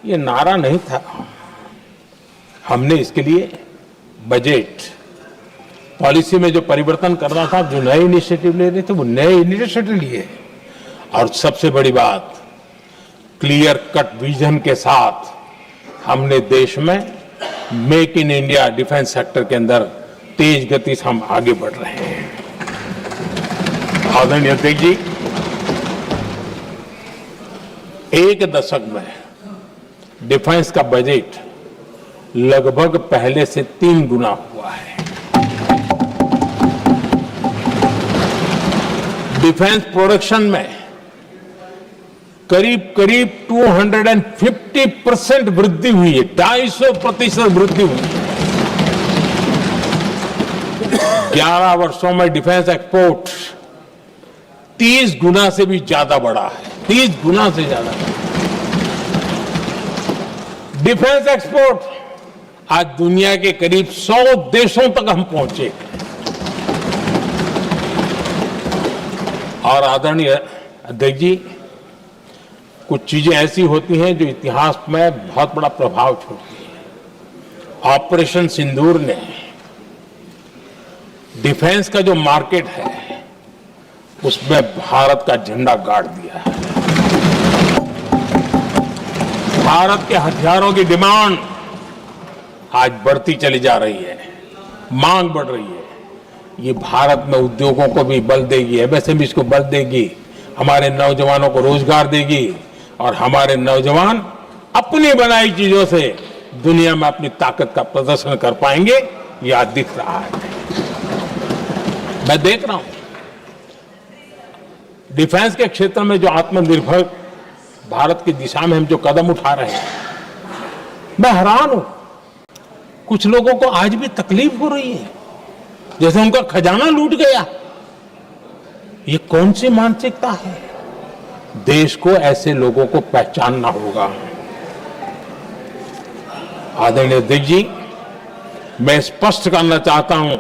ये नारा नहीं था। हमने इसके लिए बजट पॉलिसी में जो परिवर्तन करना था, जो नए इनिशिएटिव ले रहे थे, वो नए इनिशिएटिव लिए। और सबसे बड़ी बात, क्लियर कट विजन के साथ हमने देश में make in India defence sector के अंदर तेज गति से हम आगे बढ़ रहे हैं। आदरणीय अध्यक्ष जी, एक दशक में डिफेंस का बजट लगभग पहले से 3 गुना हुआ है। डिफेंस प्रोडक्शन में करीब करीब 250% वृद्धि हुई है, 250% वृद्धि हुई है। 11 वर्षों में डिफेंस एक्सपोर्ट 30 गुना से भी ज्यादा बढ़ा है, 30 गुना से ज्यादा। डिफेंस एक्सपोर्ट आज दुनिया के करीब 100 देशों तक हम पहुंचे। और आदरणीय अध्यक्ष जी, कुछ चीजें ऐसी होती हैं जो इतिहास में बहुत बड़ा प्रभाव छोड़ती हैं। ऑपरेशन सिंदूर ने डिफेंस का जो मार्केट है उसमें भारत का झंडा गाड़ दिया है। भारत के हथियारों की डिमांड आज बढ़ती चली जा रही है, मांग बढ़ रही है। ये भारत में उद्योगों को भी बल देगी, एमएसएमई को बल देगी, हमारे नौजवानों को रोजगार देगी और हमारे नौजवान अपनी बनाई चीजों से दुनिया में अपनी ताकत का प्रदर्शन कर पाएंगे। ये आज दिख रहा है, मैं देख रहा हूं। डिफेंस के क्षेत्र में जो आत्मनिर्भर भारत की दिशा में हम जो कदम उठा रहे हैं, मैं हैरान हूं। कुछ लोगों को आज भी तकलीफ हो रही है, जैसे उनका खजाना लूट गया। ये कौन सी मानसिकता है? देश को ऐसे लोगों को पहचानना होगा। आदरणीय अध्यक्ष जी, मैं स्पष्ट करना चाहता हूं,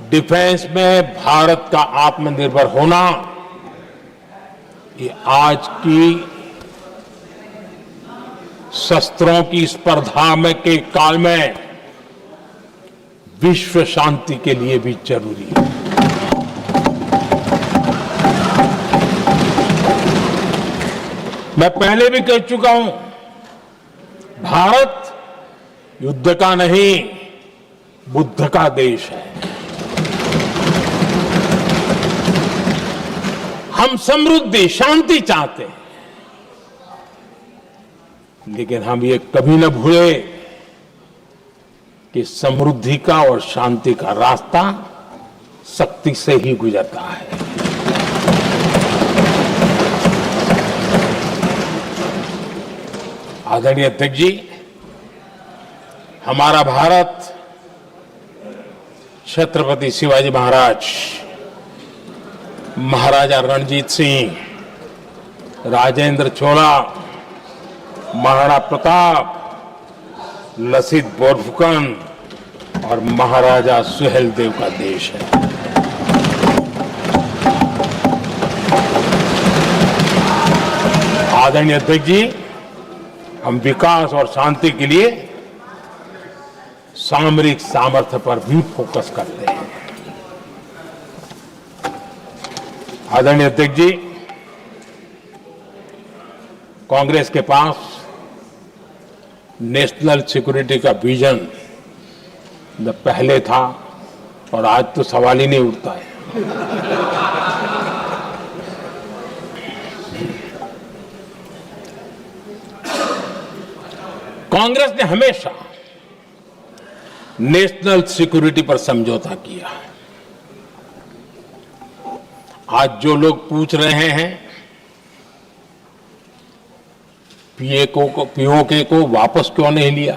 डिफेंस में भारत का आत्मनिर्भर होना ये आज की शस्त्रों की स्पर्धा में के काल में विश्व शांति के लिए भी जरूरी है। मैं पहले भी कह चुका हूं, भारत युद्ध का नहीं बुद्ध का देश है। हम समृद्धि शांति चाहते हैं, लेकिन हम ये कभी न भूले कि समृद्धि का और शांति का रास्ता शक्ति से ही गुजरता है। आदरणीय अध्यक्ष जी, हमारा भारत छत्रपति शिवाजी महाराज, महाराजा रणजीत सिंह, राजेंद्र चोला, महाराणा प्रताप, लसित बोरफुकन और महाराजा सुहेलदेव का देश है। आदरणीय अध्यक्ष जी, हम विकास और शांति के लिए सामरिक सामर्थ्य पर भी फोकस करते हैं। आदरणीय अध्यक्ष जी, कांग्रेस के पास नेशनल सिक्योरिटी का विजन पहले था और आज तो सवाल ही नहीं उठता है। कांग्रेस ने हमेशा नेशनल सिक्योरिटी पर समझौता किया। आज जो लोग पूछ रहे हैं पीओके को वापस क्यों नहीं लिया,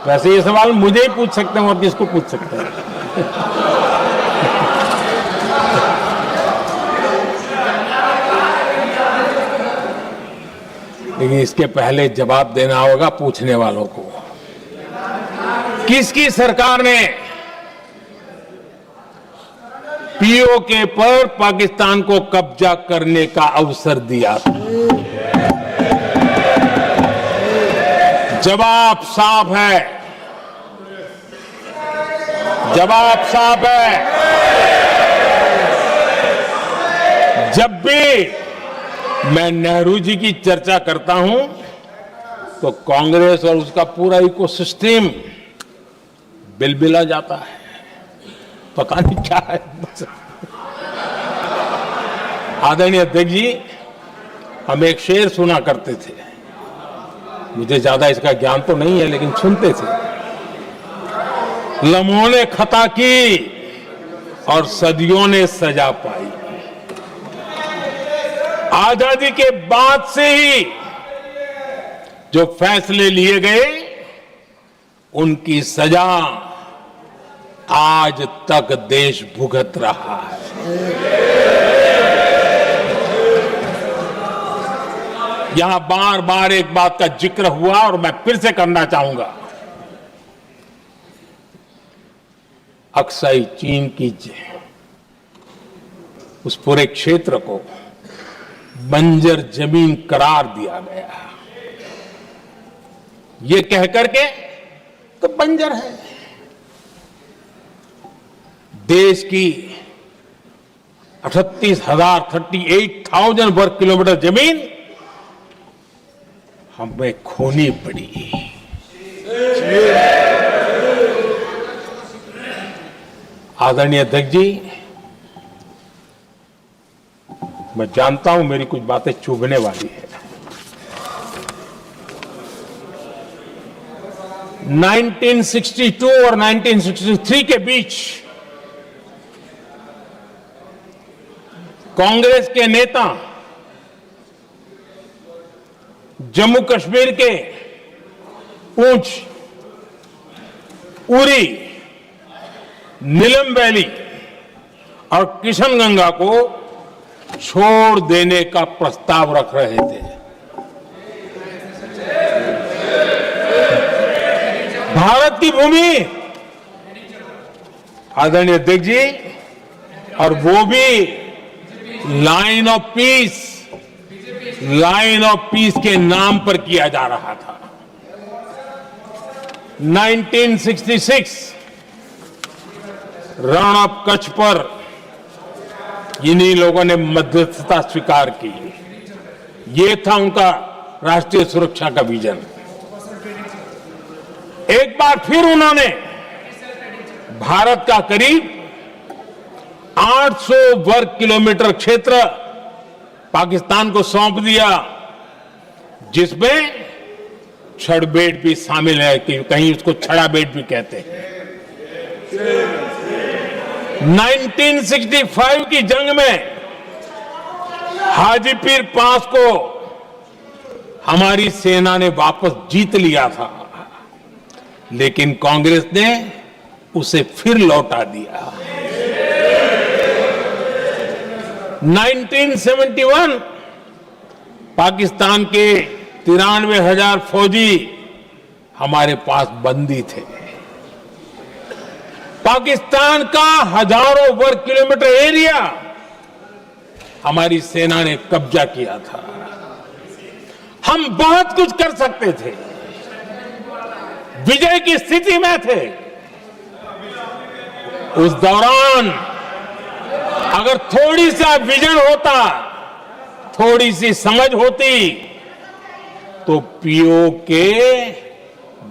वैसे ये सवाल मुझे ही पूछ सकते हैं और किसको पूछ सकते हैं। लेकिन इसके पहले जवाब देना होगा पूछने वालों को। किसकी सरकार ने पीओके पर पाकिस्तान को कब्जा करने का अवसर दिया था। जवाब साफ है, जवाब साफ है। जब भी मैं नेहरू जी की चर्चा करता हूं तो कांग्रेस और उसका पूरा इकोसिस्टम बिलबिला जाता है, पता नहीं क्या है। आदरणीय अध्यक्ष जी, हम एक शेर सुना करते थे, मुझे ज्यादा इसका ज्ञान तो नहीं है लेकिन सुनते थे। लम्हों ने खता की और सदियों ने सजा पाई। आजादी के बाद से ही जो फैसले लिए गए उनकी सजा आज तक देश भुगत रहा है। यहां बार बार एक बात का जिक्र हुआ और मैं फिर से करना चाहूंगा। अक्साई चीन की उस पूरे क्षेत्र को बंजर जमीन करार दिया गया, ये कह करके तो बंजर है। देश की 38,000 वर्ग किलोमीटर जमीन हमें खोनी पड़ी। आदरणीय अध्यक्ष जी, मैं जानता हूं मेरी कुछ बातें चुभने वाली है। 1962 और 1963 के बीच कांग्रेस के नेता जम्मू कश्मीर के पूंछ, उरी, नीलम वैली और किशनगंगा को छोड़ देने का प्रस्ताव रख रहे थे। भारत की भूमि, आदरणीय अध्यक्ष जी, और वो भी लाइन ऑफ पीस के नाम पर किया जा रहा था। 1966 रण ऑफ कच्छ पर इन्हीं लोगों ने मध्यस्थता स्वीकार की। ये था उनका राष्ट्रीय सुरक्षा का विजन। एक बार फिर उन्होंने भारत का करीब 800 वर्ग किलोमीटर क्षेत्र पाकिस्तान को सौंप दिया, जिसमें छड़बेट भी शामिल है, कि कहीं उसको छड़ाबेट भी कहते हैं। 1965 की जंग में हाजीपीर पास को हमारी सेना ने वापस जीत लिया था, लेकिन कांग्रेस ने उसे फिर लौटा दिया। 1971 पाकिस्तान के 93,000 फौजी हमारे पास बंदी थे। पाकिस्तान का हजारों वर्ग किलोमीटर एरिया हमारी सेना ने कब्जा किया था। हम बहुत कुछ कर सकते थे, विजय की स्थिति में थे। उस दौरान अगर थोड़ी सा विजन होता, थोड़ी सी समझ होती, तो पीओके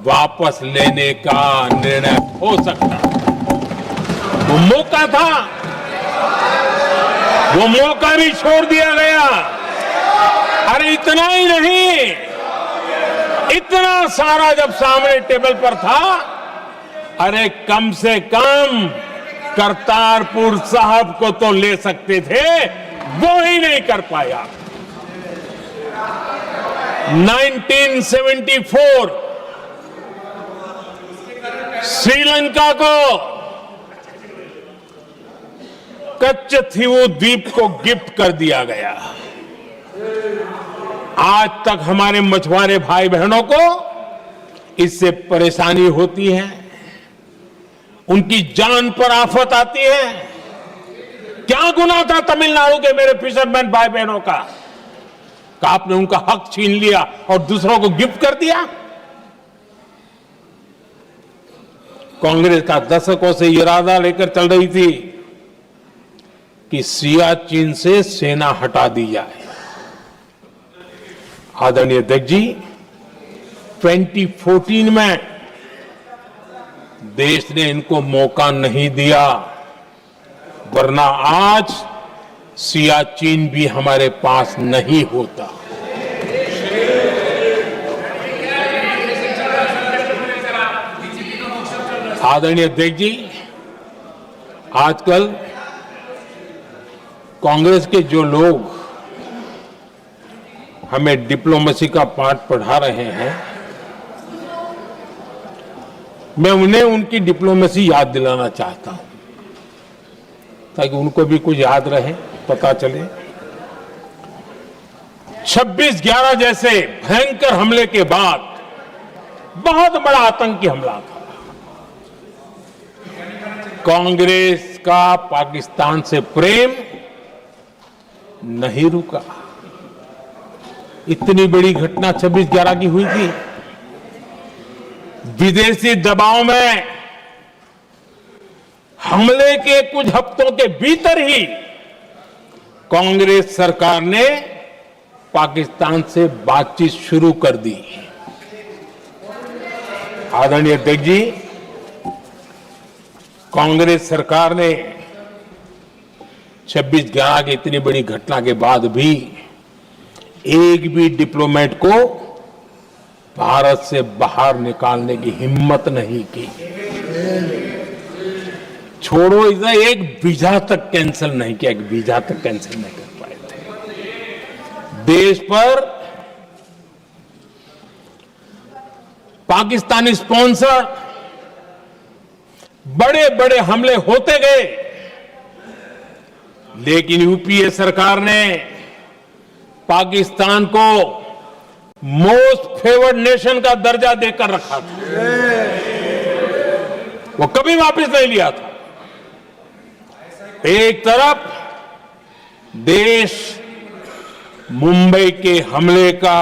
वापस लेने का निर्णय हो सकता। वो मौका था, वो मौका भी छोड़ दिया गया। अरे इतना ही नहीं, इतना सारा जब सामने टेबल पर था, अरे कम से कम करतारपुर साहब को तो ले सकते थे, वो ही नहीं कर पाया। 1974 श्रीलंका को कच्चथीवू द्वीप को गिफ्ट कर दिया गया। आज तक हमारे मछुआरे भाई बहनों को इससे परेशानी होती है, उनकी जान पर आफत आती है। क्या गुनाह था तमिलनाडु के मेरे फिशरमैन भाई बहनों का आपने उनका हक छीन लिया और दूसरों को गिफ्ट कर दिया? कांग्रेस का दशकों से इरादा लेकर चल रही थी कि सियाचिन से सेना हटा दी जाए। आदरणीय अध्यक्ष जी, 2014 में देश ने इनको मौका नहीं दिया, वरना आज सियाचिन भी हमारे पास नहीं होता। आदरणीय अध्यक्ष जी, आजकल कांग्रेस के जो लोग हमें डिप्लोमेसी का पाठ पढ़ा रहे हैं, मैं उन्हें उनकी डिप्लोमेसी याद दिलाना चाहता हूं ताकि उनको भी कुछ याद रहे, पता चले। 26/11 जैसे भयंकर हमले के बाद बहुत बड़ा आतंकी हमला था। कांग्रेस का पाकिस्तान से प्रेम नहीं रुका। इतनी बड़ी घटना 26/11 की हुई थी। विदेशी दबाव में हमले के कुछ हफ्तों के भीतर ही कांग्रेस सरकार ने पाकिस्तान से बातचीत शुरू कर दी। आदरणीय अध्यक्ष जी, कांग्रेस सरकार ने 26/11 की इतनी बड़ी घटना के बाद भी एक भी डिप्लोमेट को भारत से बाहर निकालने की हिम्मत नहीं की। छोड़ो, इधर एक वीजा तक कैंसिल नहीं किया, एक वीजा तक कैंसिल नहीं कर पाए थे। देश पर पाकिस्तानी स्पॉन्सर बड़े बड़े हमले होते गए, लेकिन यूपीए सरकार ने पाकिस्तान को मोस्ट फेवर्ड नेशन का दर्जा देकर रखा था। वो कभी वापस नहीं लिया था। एक तरफ देश मुंबई के हमले का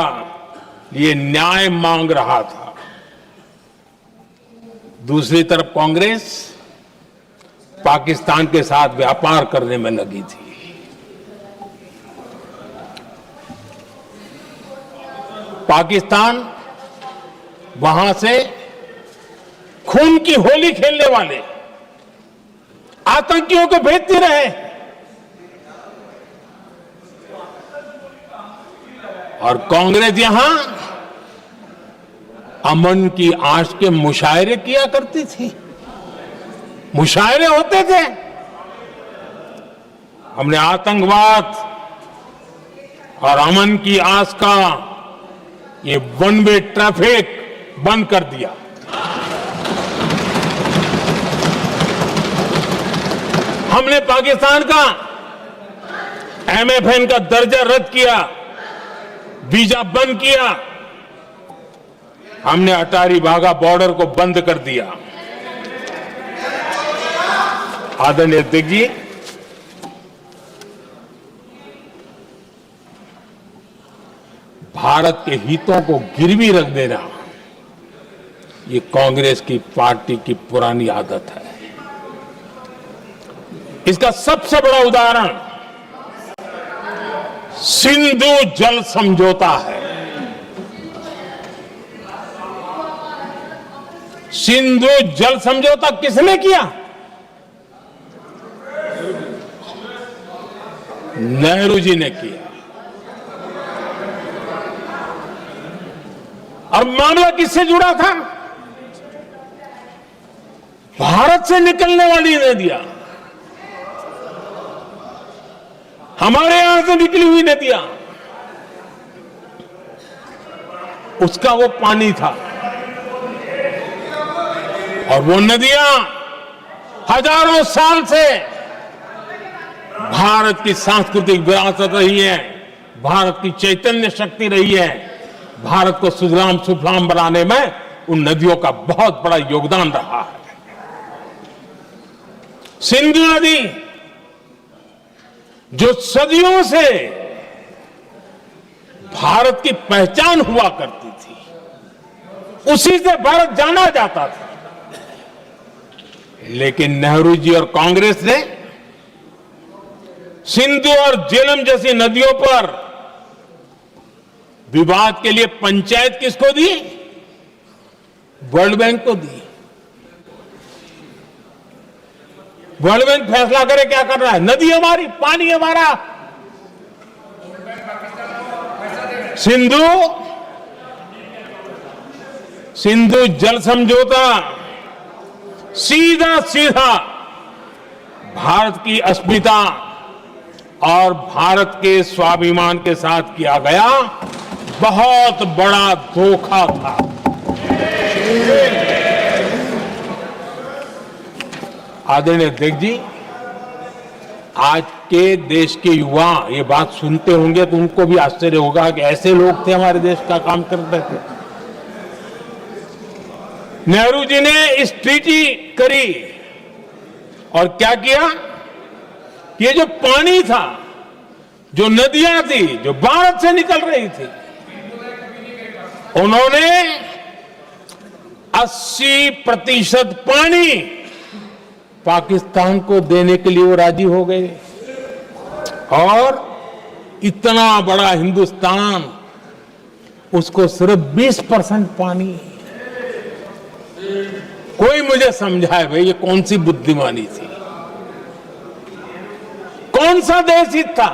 ये न्याय मांग रहा था, दूसरी तरफ कांग्रेस पाकिस्तान के साथ व्यापार करने में लगी थी। पाकिस्तान वहां से खून की होली खेलने वाले आतंकियों को भेजते रहे और कांग्रेस यहां अमन की आश के मुशायरे किया करती थी। मुशायरे होते थे। हमने आतंकवाद और अमन की आस का ये वन वे ट्रैफिक बंद कर दिया। हमने पाकिस्तान का MFN का दर्जा रद्द किया, वीजा बंद किया। हमने अटारी वाघा बॉर्डर को बंद कर दिया। आदरणीय अध्यक्ष जी, भारत के हितों को गिरवी रख देना ये कांग्रेस की पार्टी की पुरानी आदत है। इसका सबसे बड़ा उदाहरण सिंधु जल समझौता है। सिंधु जल समझौता किसने किया? नेहरू जी ने किया। और मामला किससे जुड़ा था? भारत से निकलने वाली नदियां, हमारे यहां से निकली हुई नदियां, उसका वो पानी था। और वो नदियां हजारों साल से भारत की सांस्कृतिक विरासत रही है, भारत की चैतन्य शक्ति रही है। भारत को सुजलाम सुफलाम बनाने में उन नदियों का बहुत बड़ा योगदान रहा है। सिंधु नदी जो सदियों से भारत की पहचान हुआ करती थी, उसी से भारत जाना जाता था। लेकिन नेहरू जी और कांग्रेस ने सिंधु और झेलम जैसी नदियों पर विवाद के लिए पंचायत किसको दी? वर्ल्ड बैंक को दी। वर्ल्ड बैंक फैसला करे क्या करना है। नदी हमारी, पानी हमारा। सिंधु जल समझौता सीधा सीधा भारत की अस्मिता और भारत के स्वाभिमान के साथ किया गया बहुत बड़ा धोखा था। आदरणीय अध्यक्ष जी, आज के देश के युवा ये बात सुनते होंगे तो उनको भी आश्चर्य होगा कि ऐसे लोग थे हमारे देश का काम करते थे। नेहरू जी ने इस ट्रीटी करी और क्या किया? ये जो पानी था, जो नदियां थी, जो भारत से निकल रही थी, उन्होंने 80% पानी पाकिस्तान को देने के लिए वो राजी हो गए। और इतना बड़ा हिंदुस्तान, उसको सिर्फ 20% पानी। कोई मुझे समझाए भाई ये कौन सी बुद्धिमानी थी? कौन सा देश हित था?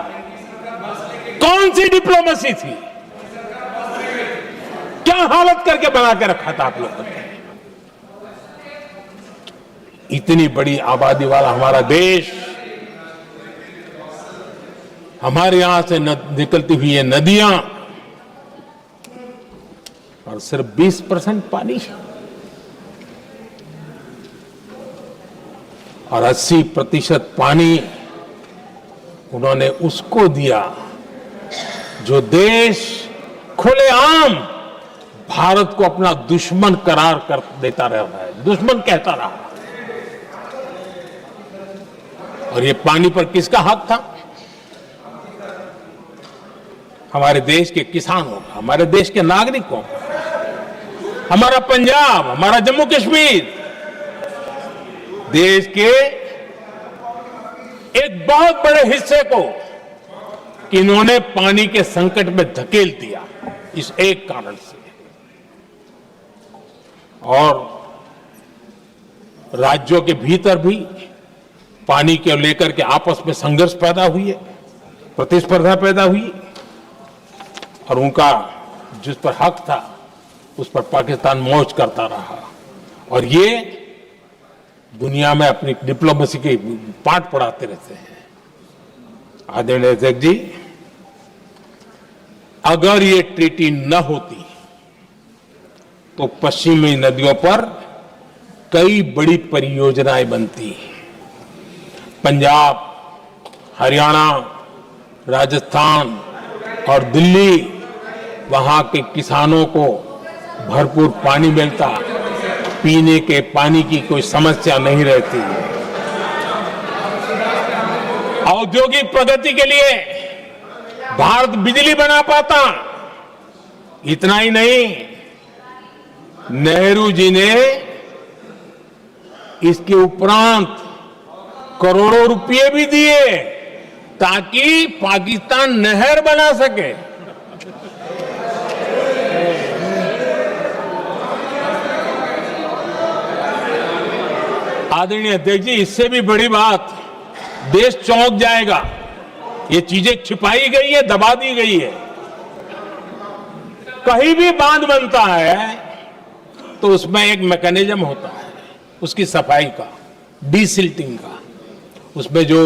कौन सी डिप्लोमेसी थी? क्या हालत करके बना के रखा था आप लोगों ने? इतनी बड़ी आबादी वाला हमारा देश, हमारे यहां से निकलती हुई ये नदियां, और सिर्फ 20% पानी, और 80% पानी उन्होंने उसको दिया जो देश खुलेआम भारत को अपना दुश्मन करार कर देता रहा है, दुश्मन कहता रहा। और ये पानी पर किसका हक था? हमारे देश के किसानों का, हमारे देश के नागरिकों का, हमारा पंजाब, हमारा जम्मू कश्मीर, देश के एक बहुत बड़े हिस्से को इन्होंने पानी के संकट में धकेल दिया, इस एक कारण से। और राज्यों के भीतर भी पानी के लेकर के आपस में संघर्ष पैदा हुई है, प्रतिस्पर्धा पैदा हुई, और उनका जिस पर हक था उस पर पाकिस्तान मौज करता रहा। और ये दुनिया में अपनी डिप्लोमेसी के पाठ पढ़ाते रहते हैं। आदरणीय अध्यक्ष जी, अगर ये ट्रीटी न होती तो पश्चिमी नदियों पर कई बड़ी परियोजनाएं बनती। पंजाब, हरियाणा, राजस्थान और दिल्ली, वहां के किसानों को भरपूर पानी मिलता, पीने के पानी की कोई समस्या नहीं रहती। औद्योगिक प्रगति के लिए भारत बिजली बना पाता। इतना ही नहीं, नेहरू जी ने इसके उपरांत करोड़ों रुपए भी दिए ताकि पाकिस्तान नहर बना सके। आदरणीय अध्यक्ष जी, इससे भी बड़ी बात, देश चौंक जाएगा। ये चीजें छिपाई गई है, दबा दी गई है। कहीं भी बांध बनता है तो उसमें एक मैकेनिज्म होता है उसकी सफाई का, डीसिल्टिंग का। उसमें जो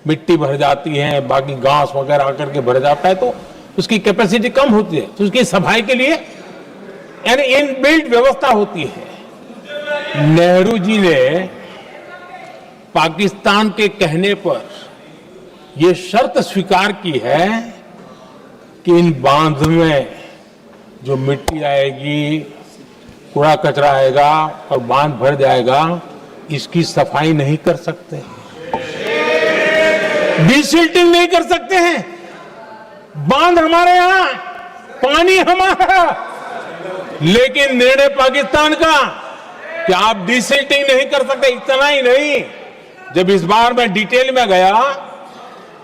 मिट्टी भर जाती है, बाकी घास वगैरह आकर के भर जाता है तो उसकी कैपेसिटी कम होती है, तो उसकी सफाई के लिए यानी इनबिल्ट व्यवस्था होती है। नेहरू जी ने पाकिस्तान के कहने पर यह शर्त स्वीकार की है कि इन बांध में जो मिट्टी आएगी, कूड़ा कचरा आएगा और बांध भर जाएगा, इसकी सफाई नहीं कर सकते। डिसिल्टिंग नहीं कर सकते हैं। बांध हमारे यहां, पानी हमारा, लेकिन निर्णय पाकिस्तान का कि आप डिसिल्टिंग नहीं कर सकते। इतना ही नहीं, जब इस बार मैं डिटेल में गया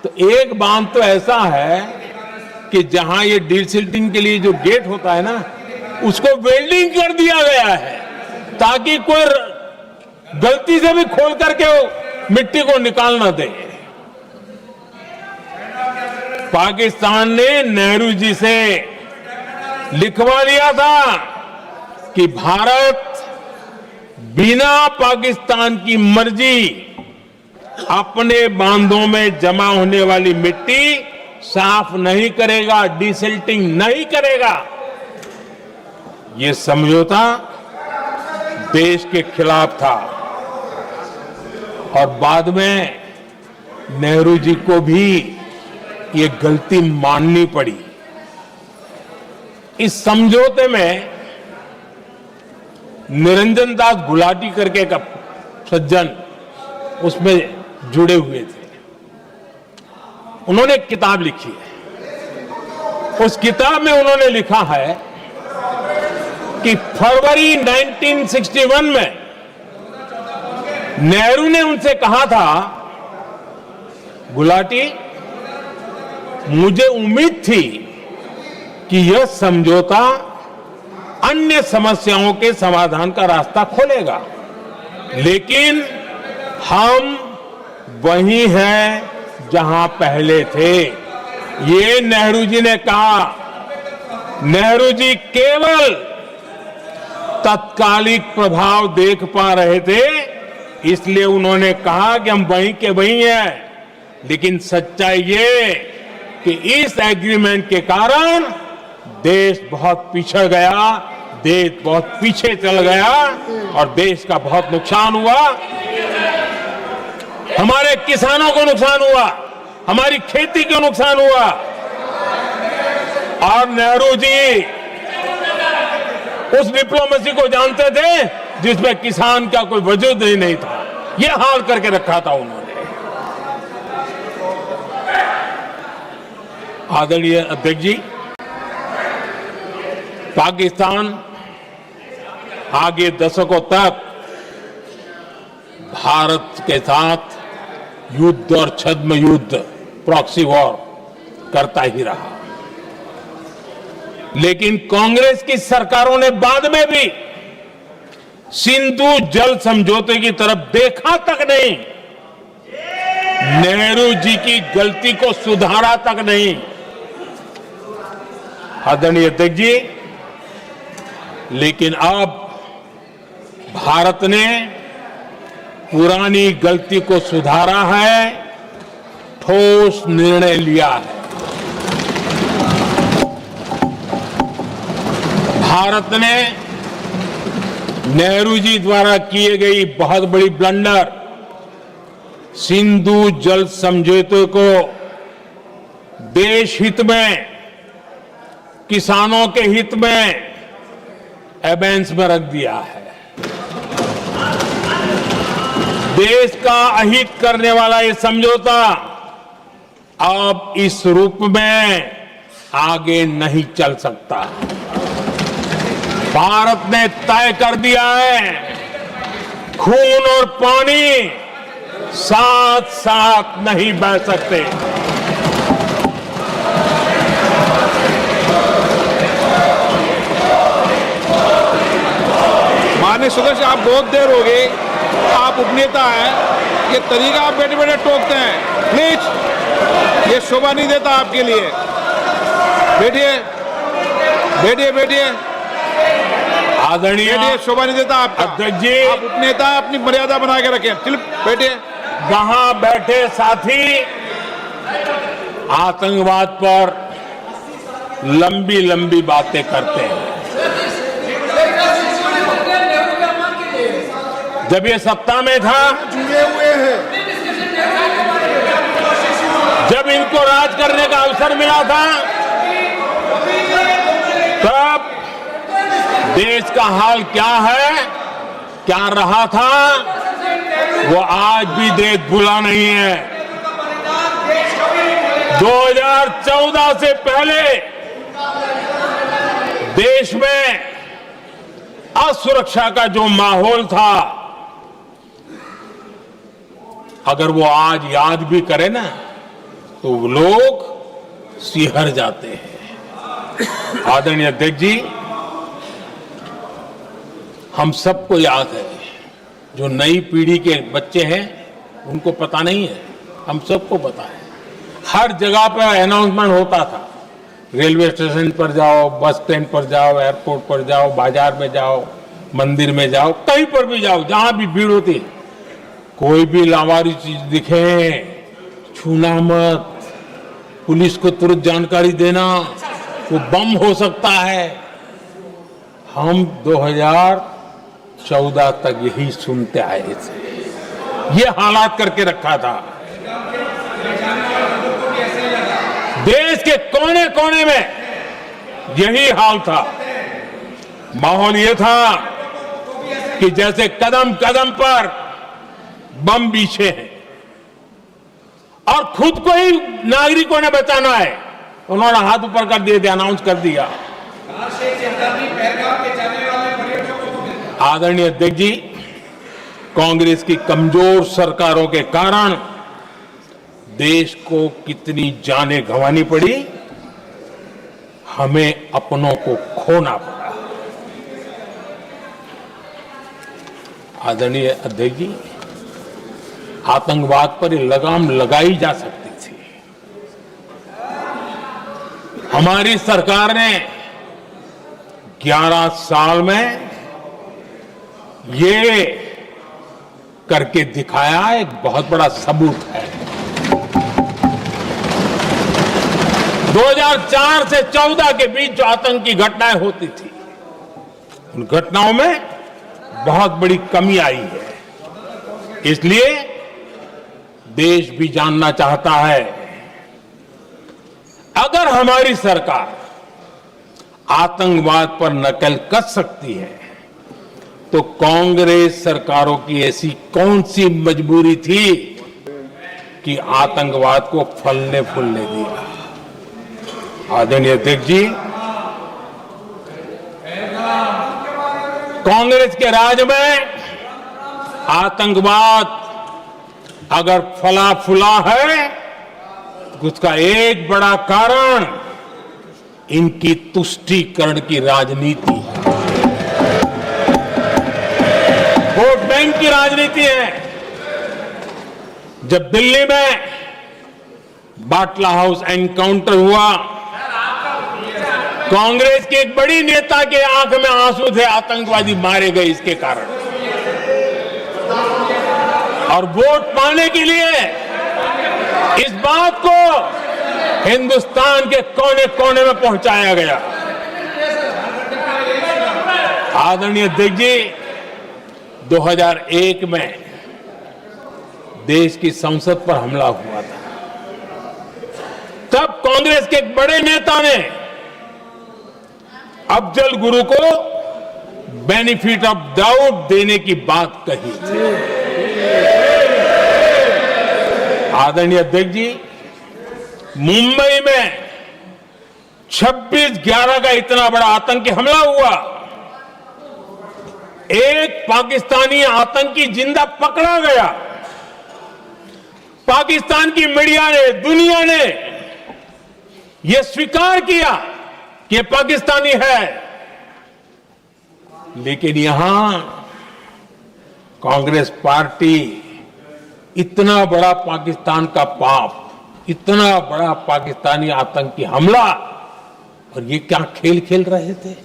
तो एक बांध तो ऐसा है कि जहां ये डिसिल्टिंग के लिए जो गेट होता है ना, उसको वेल्डिंग कर दिया गया है ताकि कोई गलती से भी खोल करके वो मिट्टी को निकाल ना दे। पाकिस्तान ने नेहरू जी से लिखवा लिया था कि भारत बिना पाकिस्तान की मर्जी अपने बांधों में जमा होने वाली मिट्टी साफ नहीं करेगा, डिसिल्टिंग नहीं करेगा। ये समझौता देश के खिलाफ था और बाद में नेहरू जी को भी ये गलती माननी पड़ी। इस समझौते में निरंजन दास गुलाटी करके एक सज्जन उसमें जुड़े हुए थे। उन्होंने एक किताब लिखी है। उस किताब में उन्होंने लिखा है कि फरवरी 1961 में नेहरू ने उनसे कहा था, गुलाटी, मुझे उम्मीद थी कि यह समझौता अन्य समस्याओं के समाधान का रास्ता खोलेगा, लेकिन हम वहीं हैं जहां पहले थे। ये नेहरू जी ने कहा। नेहरू जी केवल तत्कालिक प्रभाव देख पा रहे थे, इसलिए उन्होंने कहा कि हम वहीं के वहीं हैं, लेकिन सच्चाई ये कि इस एग्रीमेंट के कारण देश बहुत पिछड़ गया, देश बहुत पीछे चल गया और देश का बहुत नुकसान हुआ। हमारे किसानों को नुकसान हुआ, हमारी खेती को नुकसान हुआ। और नेहरू जी उस डिप्लोमेसी को जानते थे जिसमें किसान का कोई वजूद ही नहीं था। यह हाल करके रखा था उन्होंने। आदरणीय अध्यक्ष जी, पाकिस्तान आगे दशकों तक भारत के साथ युद्ध और छद्म युद्ध, प्रॉक्सी वॉर करता ही रहा, लेकिन कांग्रेस की सरकारों ने बाद में भी सिंधु जल समझौते की तरफ देखा तक नहीं, नेहरू जी की गलती को सुधारा तक नहीं। आदरणीय अध्यक्ष जी, लेकिन अब भारत ने पुरानी गलती को सुधारा है, ठोस निर्णय लिया है। भारत ने नेहरू जी द्वारा किए गई बहुत बड़ी ब्लंडर, सिंधु जल समझौते को देश हित में, किसानों के हित में एबेंस में रख दिया है। देश का अहित करने वाला ये समझौता अब इस रूप में आगे नहीं चल सकता। भारत ने तय कर दिया है, खून और पानी साथ साथ नहीं बह सकते। माननीय सदस्य, आप बहुत देर हो गई, आप उपनेता हैं, ये तरीका आप बैठे बैठे टोकते हैं, प्लीज, ये शोभा नहीं देता आपके लिए। बैठिए बैठिए बैठिए, आदरणीय, बैठिए, शोभा नहीं देता आपका। अध्यक्ष जी, आप उपनेता, अपनी मर्यादा बना के रखें। चलिए बैठिए। वहां बैठे साथी आतंकवाद पर लंबी लंबी बातें करते हैं। जब ये सत्ता में था, जुड़े हुए हैं, जब इनको राज करने का अवसर मिला था, तब देश का हाल क्या है, क्या रहा था, वो आज भी देश भूला नहीं है। 2014 से पहले देश में असुरक्षा का जो माहौल था, अगर वो आज याद भी करे ना तो लोग सिहर जाते हैं। आदरणीय अध्यक्ष जी, हम सबको याद है, जो नई पीढ़ी के बच्चे हैं उनको पता नहीं है, हम सबको पता है। हर जगह पर अनाउंसमेंट होता था, रेलवे स्टेशन पर जाओ, बस स्टैंड पर जाओ, एयरपोर्ट पर जाओ, बाजार में जाओ, मंदिर में जाओ, कहीं पर भी जाओ, जहां भी भीड़ होती है, कोई भी लावारी चीज दिखे छूना मत, पुलिस को तुरंत जानकारी देना, वो बम हो सकता है। हम 2014 तक यही सुनते आए थे, ये हालात करके रखा था। देश के कोने कोने में यही हाल था। माहौल ये था कि जैसे कदम कदम पर बम बिछे हैं और खुद को ही नागरिकों ने बचाना है, उन्होंने हाथ ऊपर कर दिए थे, अनाउंस कर दिया। आदरणीय अध्यक्ष जी, कांग्रेस की कमजोर सरकारों के कारण देश को कितनी जानें गंवानी पड़ी, हमें अपनों को खोना पड़ा। आदरणीय अध्यक्ष जी, आतंकवाद पर लगाम लगाई जा सकती थी। हमारी सरकार ने 11 साल में ये करके दिखाया, एक बहुत बड़ा सबूत है। 2004 से 14 के बीच जो आतंकी घटनाएं होती थी, उन घटनाओं में बहुत बड़ी कमी आई है। इसलिए देश भी जानना चाहता है, अगर हमारी सरकार आतंकवाद पर नकेल कस सकती है तो कांग्रेस सरकारों की ऐसी कौन सी मजबूरी थी कि आतंकवाद को फलने फूलने दिया। आदरणीय अध्यक्ष जी, कांग्रेस के राज में आतंकवाद अगर फला फूला है तो उसका एक बड़ा कारण इनकी तुष्टीकरण की राजनीति है, वोट बैंक की राजनीति है। जब दिल्ली में बाटला हाउस एनकाउंटर हुआ, कांग्रेस के एक बड़ी नेता के आंख में आंसू थे, आतंकवादी मारे गए इसके कारण। और वोट पाने के लिए इस बात को हिंदुस्तान के कोने कोने में पहुंचाया गया। आदरणीय अध्यक्ष जी, 2001 में देश की संसद पर हमला हुआ था। तब कांग्रेस के एक बड़े नेता ने अफजल गुरु को बेनिफिट ऑफ डाउट देने की बात कही थी। आदरणीय अध्यक्ष जी, मुंबई में 26/11 का इतना बड़ा आतंकी हमला हुआ, एक पाकिस्तानी आतंकी जिंदा पकड़ा गया। पाकिस्तान की मीडिया ने, दुनिया ने यह स्वीकार किया कि पाकिस्तानी है, लेकिन यहां कांग्रेस पार्टी इतना बड़ा पाकिस्तान का पाप, इतना बड़ा पाकिस्तानी आतंकी हमला, और ये क्या खेल खेल रहे थे?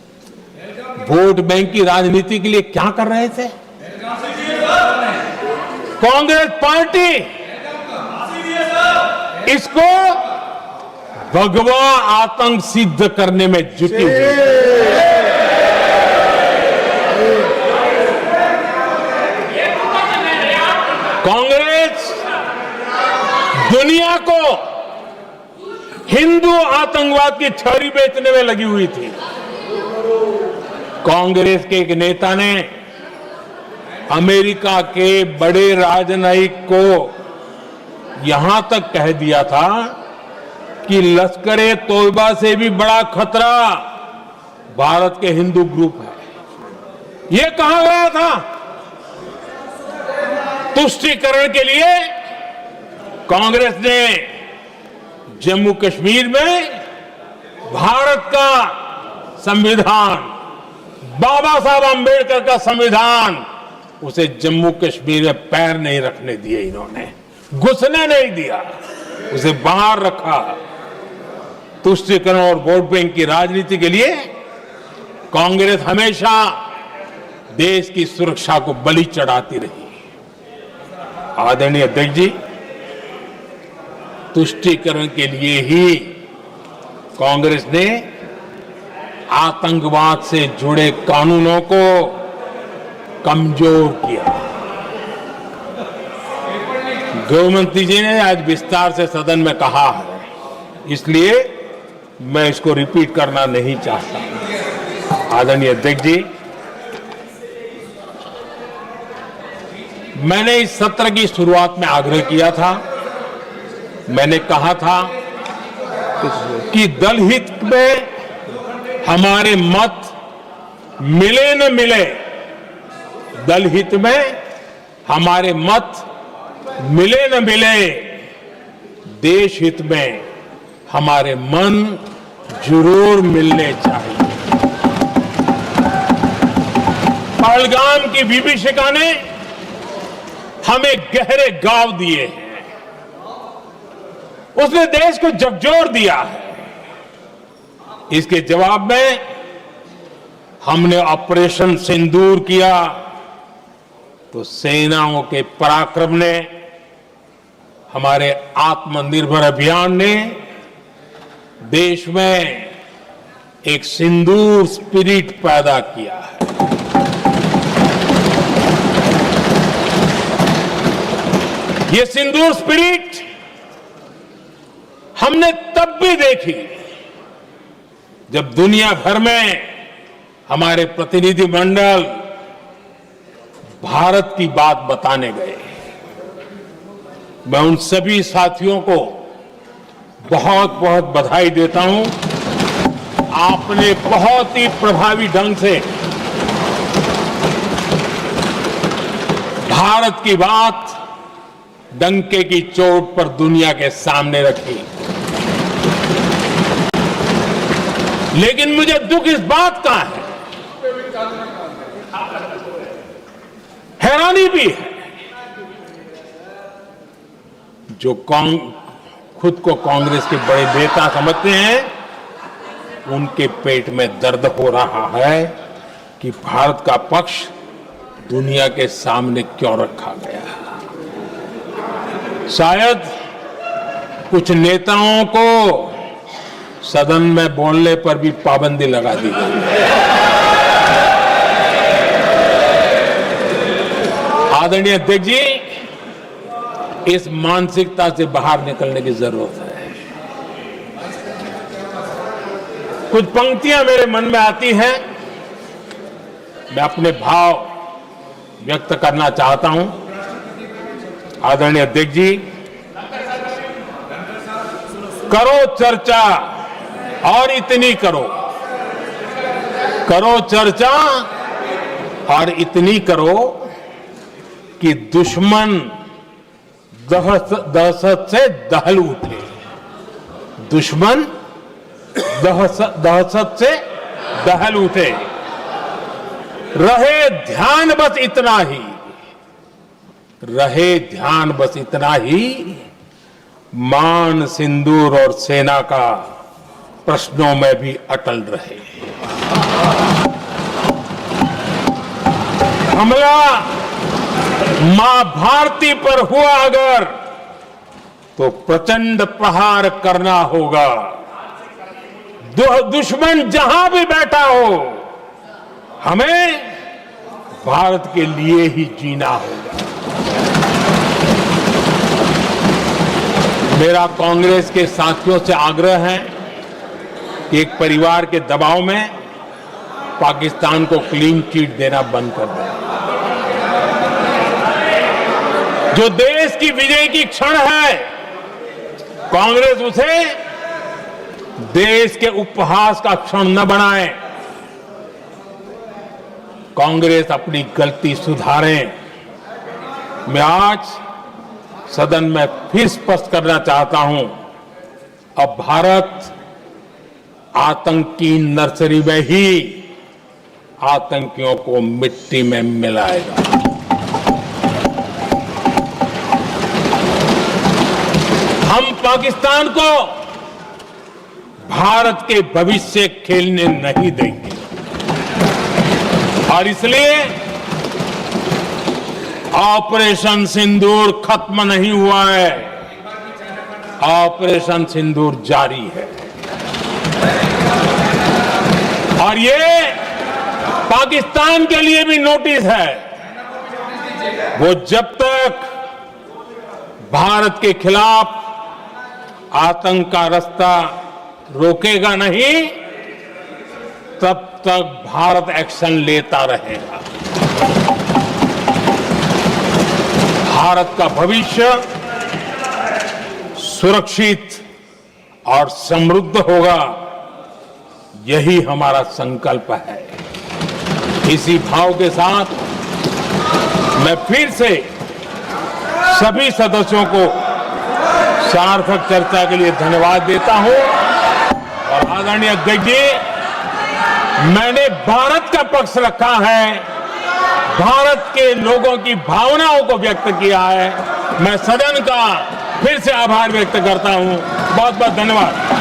वोट बैंक की राजनीति के लिए क्या कर रहे थे? कांग्रेस पार्टी इसको भगवा आतंक सिद्ध करने में जुटी हुई है। कांग्रेस दुनिया को हिंदू आतंकवाद की छड़ी बेचने में लगी हुई थी। कांग्रेस के एक नेता ने अमेरिका के बड़े राजनयिक को यहां तक कह दिया था कि लश्कर-ए तोयबा से भी बड़ा खतरा भारत के हिंदू ग्रुप है। ये कहा गया था तुष्टीकरण के लिए कांग्रेस ने जम्मू कश्मीर में भारत का संविधान, बाबा साहब अंबेडकर का संविधान, उसे जम्मू कश्मीर में पैर नहीं रखने दिए, इन्होंने घुसने नहीं दिया, उसे बाहर रखा। तुष्टीकरण और वोट बैंक की राजनीति के लिए कांग्रेस हमेशा देश की सुरक्षा को बलि चढ़ाती रही। आदरणीय अध्यक्ष जी, तुष्टीकरण के लिए ही कांग्रेस ने आतंकवाद से जुड़े कानूनों को कमजोर किया। गृहमंत्री जी ने आज विस्तार से सदन में कहा है, इसलिए मैं इसको रिपीट करना नहीं चाहता। आदरणीय अध्यक्ष जी, मैंने इस सत्र की शुरुआत में आग्रह किया था, मैंने कहा था कि दल हित में हमारे मत मिले न मिले, दल हित में हमारे मत मिले न मिले, देश हित में हमारे मन जरूर मिलने चाहिए। पहलगाम की विभीषिका ने हमें गहरे गांव दिए हैं, उसने देश को झकझोर दिया है। इसके जवाब में हमने ऑपरेशन सिंदूर किया तो सेनाओं के पराक्रम ने, हमारे आत्मनिर्भर अभियान ने देश में एक सिंदूर स्पिरिट पैदा किया है। ये सिंदूर स्पिरिट हमने तब भी देखी जब दुनिया भर में हमारे प्रतिनिधि मंडल भारत की बात बताने गए। मैं उन सभी साथियों को बहुत बहुत बधाई देता हूं। आपने बहुत ही प्रभावी ढंग से भारत की बात डंके की चोट पर दुनिया के सामने रखी। लेकिन मुझे दुख इस बात का है, हैरानी भी है, जो खुद को कांग्रेस के बड़े नेता समझते हैं, उनके पेट में दर्द हो रहा है कि भारत का पक्ष दुनिया के सामने क्यों रखा गया। शायद कुछ नेताओं को सदन में बोलने पर भी पाबंदी लगा दी गई है। आदरणीय अध्यक्ष जी, इस मानसिकता से बाहर निकलने की जरूरत है। कुछ पंक्तियां मेरे मन में आती हैं, मैं अपने भाव व्यक्त करना चाहता हूं। आदरणीय अध्यक्ष जी, करो चर्चा और इतनी करो, करो चर्चा और इतनी करो कि दुश्मन दहशत से दहल उठे, दुश्मन दहशत से दहल उठे। रहे ध्यान बस इतना ही, रहे ध्यान बस इतना ही, मान सिंदूर और सेना का प्रश्नों में भी अटल रहे। हमला मां भारती पर हुआ अगर, तो प्रचंड प्रहार करना होगा। दुश्मन जहां भी बैठा हो, हमें भारत के लिए ही जीना होगा। मेरा कांग्रेस के साथियों से आग्रह है कि एक परिवार के दबाव में पाकिस्तान को क्लीन चिट देना बंद कर दें। जो देश की विजय की क्षण है, कांग्रेस उसे देश के उपहास का क्षण न बनाए। कांग्रेस अपनी गलती सुधारे। मैं आज सदन में फिर स्पष्ट करना चाहता हूं, अब भारत आतंक की नर्सरी में ही आतंकियों को मिट्टी में मिलाएगा। हम पाकिस्तान को भारत के भविष्य खेलने नहीं देंगे और इसलिए ऑपरेशन सिंदूर खत्म नहीं हुआ है, ऑपरेशन सिंदूर जारी है। और ये पाकिस्तान के लिए भी नोटिस है। वो जब तक भारत के खिलाफ आतंक का रास्ता रोकेगा नहीं, तब तक भारत एक्शन लेता रहेगा। भारत का भविष्य सुरक्षित और समृद्ध होगा, यही हमारा संकल्प है। इसी भाव के साथ मैं फिर से सभी सदस्यों को सार्थक चर्चा के लिए धन्यवाद देता हूं। और आदरणीय अध्यक्ष जी, मैंने भारत का पक्ष रखा है, भारत के लोगों की भावनाओं को व्यक्त किया है। मैं सदन का फिर से आभार व्यक्त करता हूं। बहुत बहुत धन्यवाद।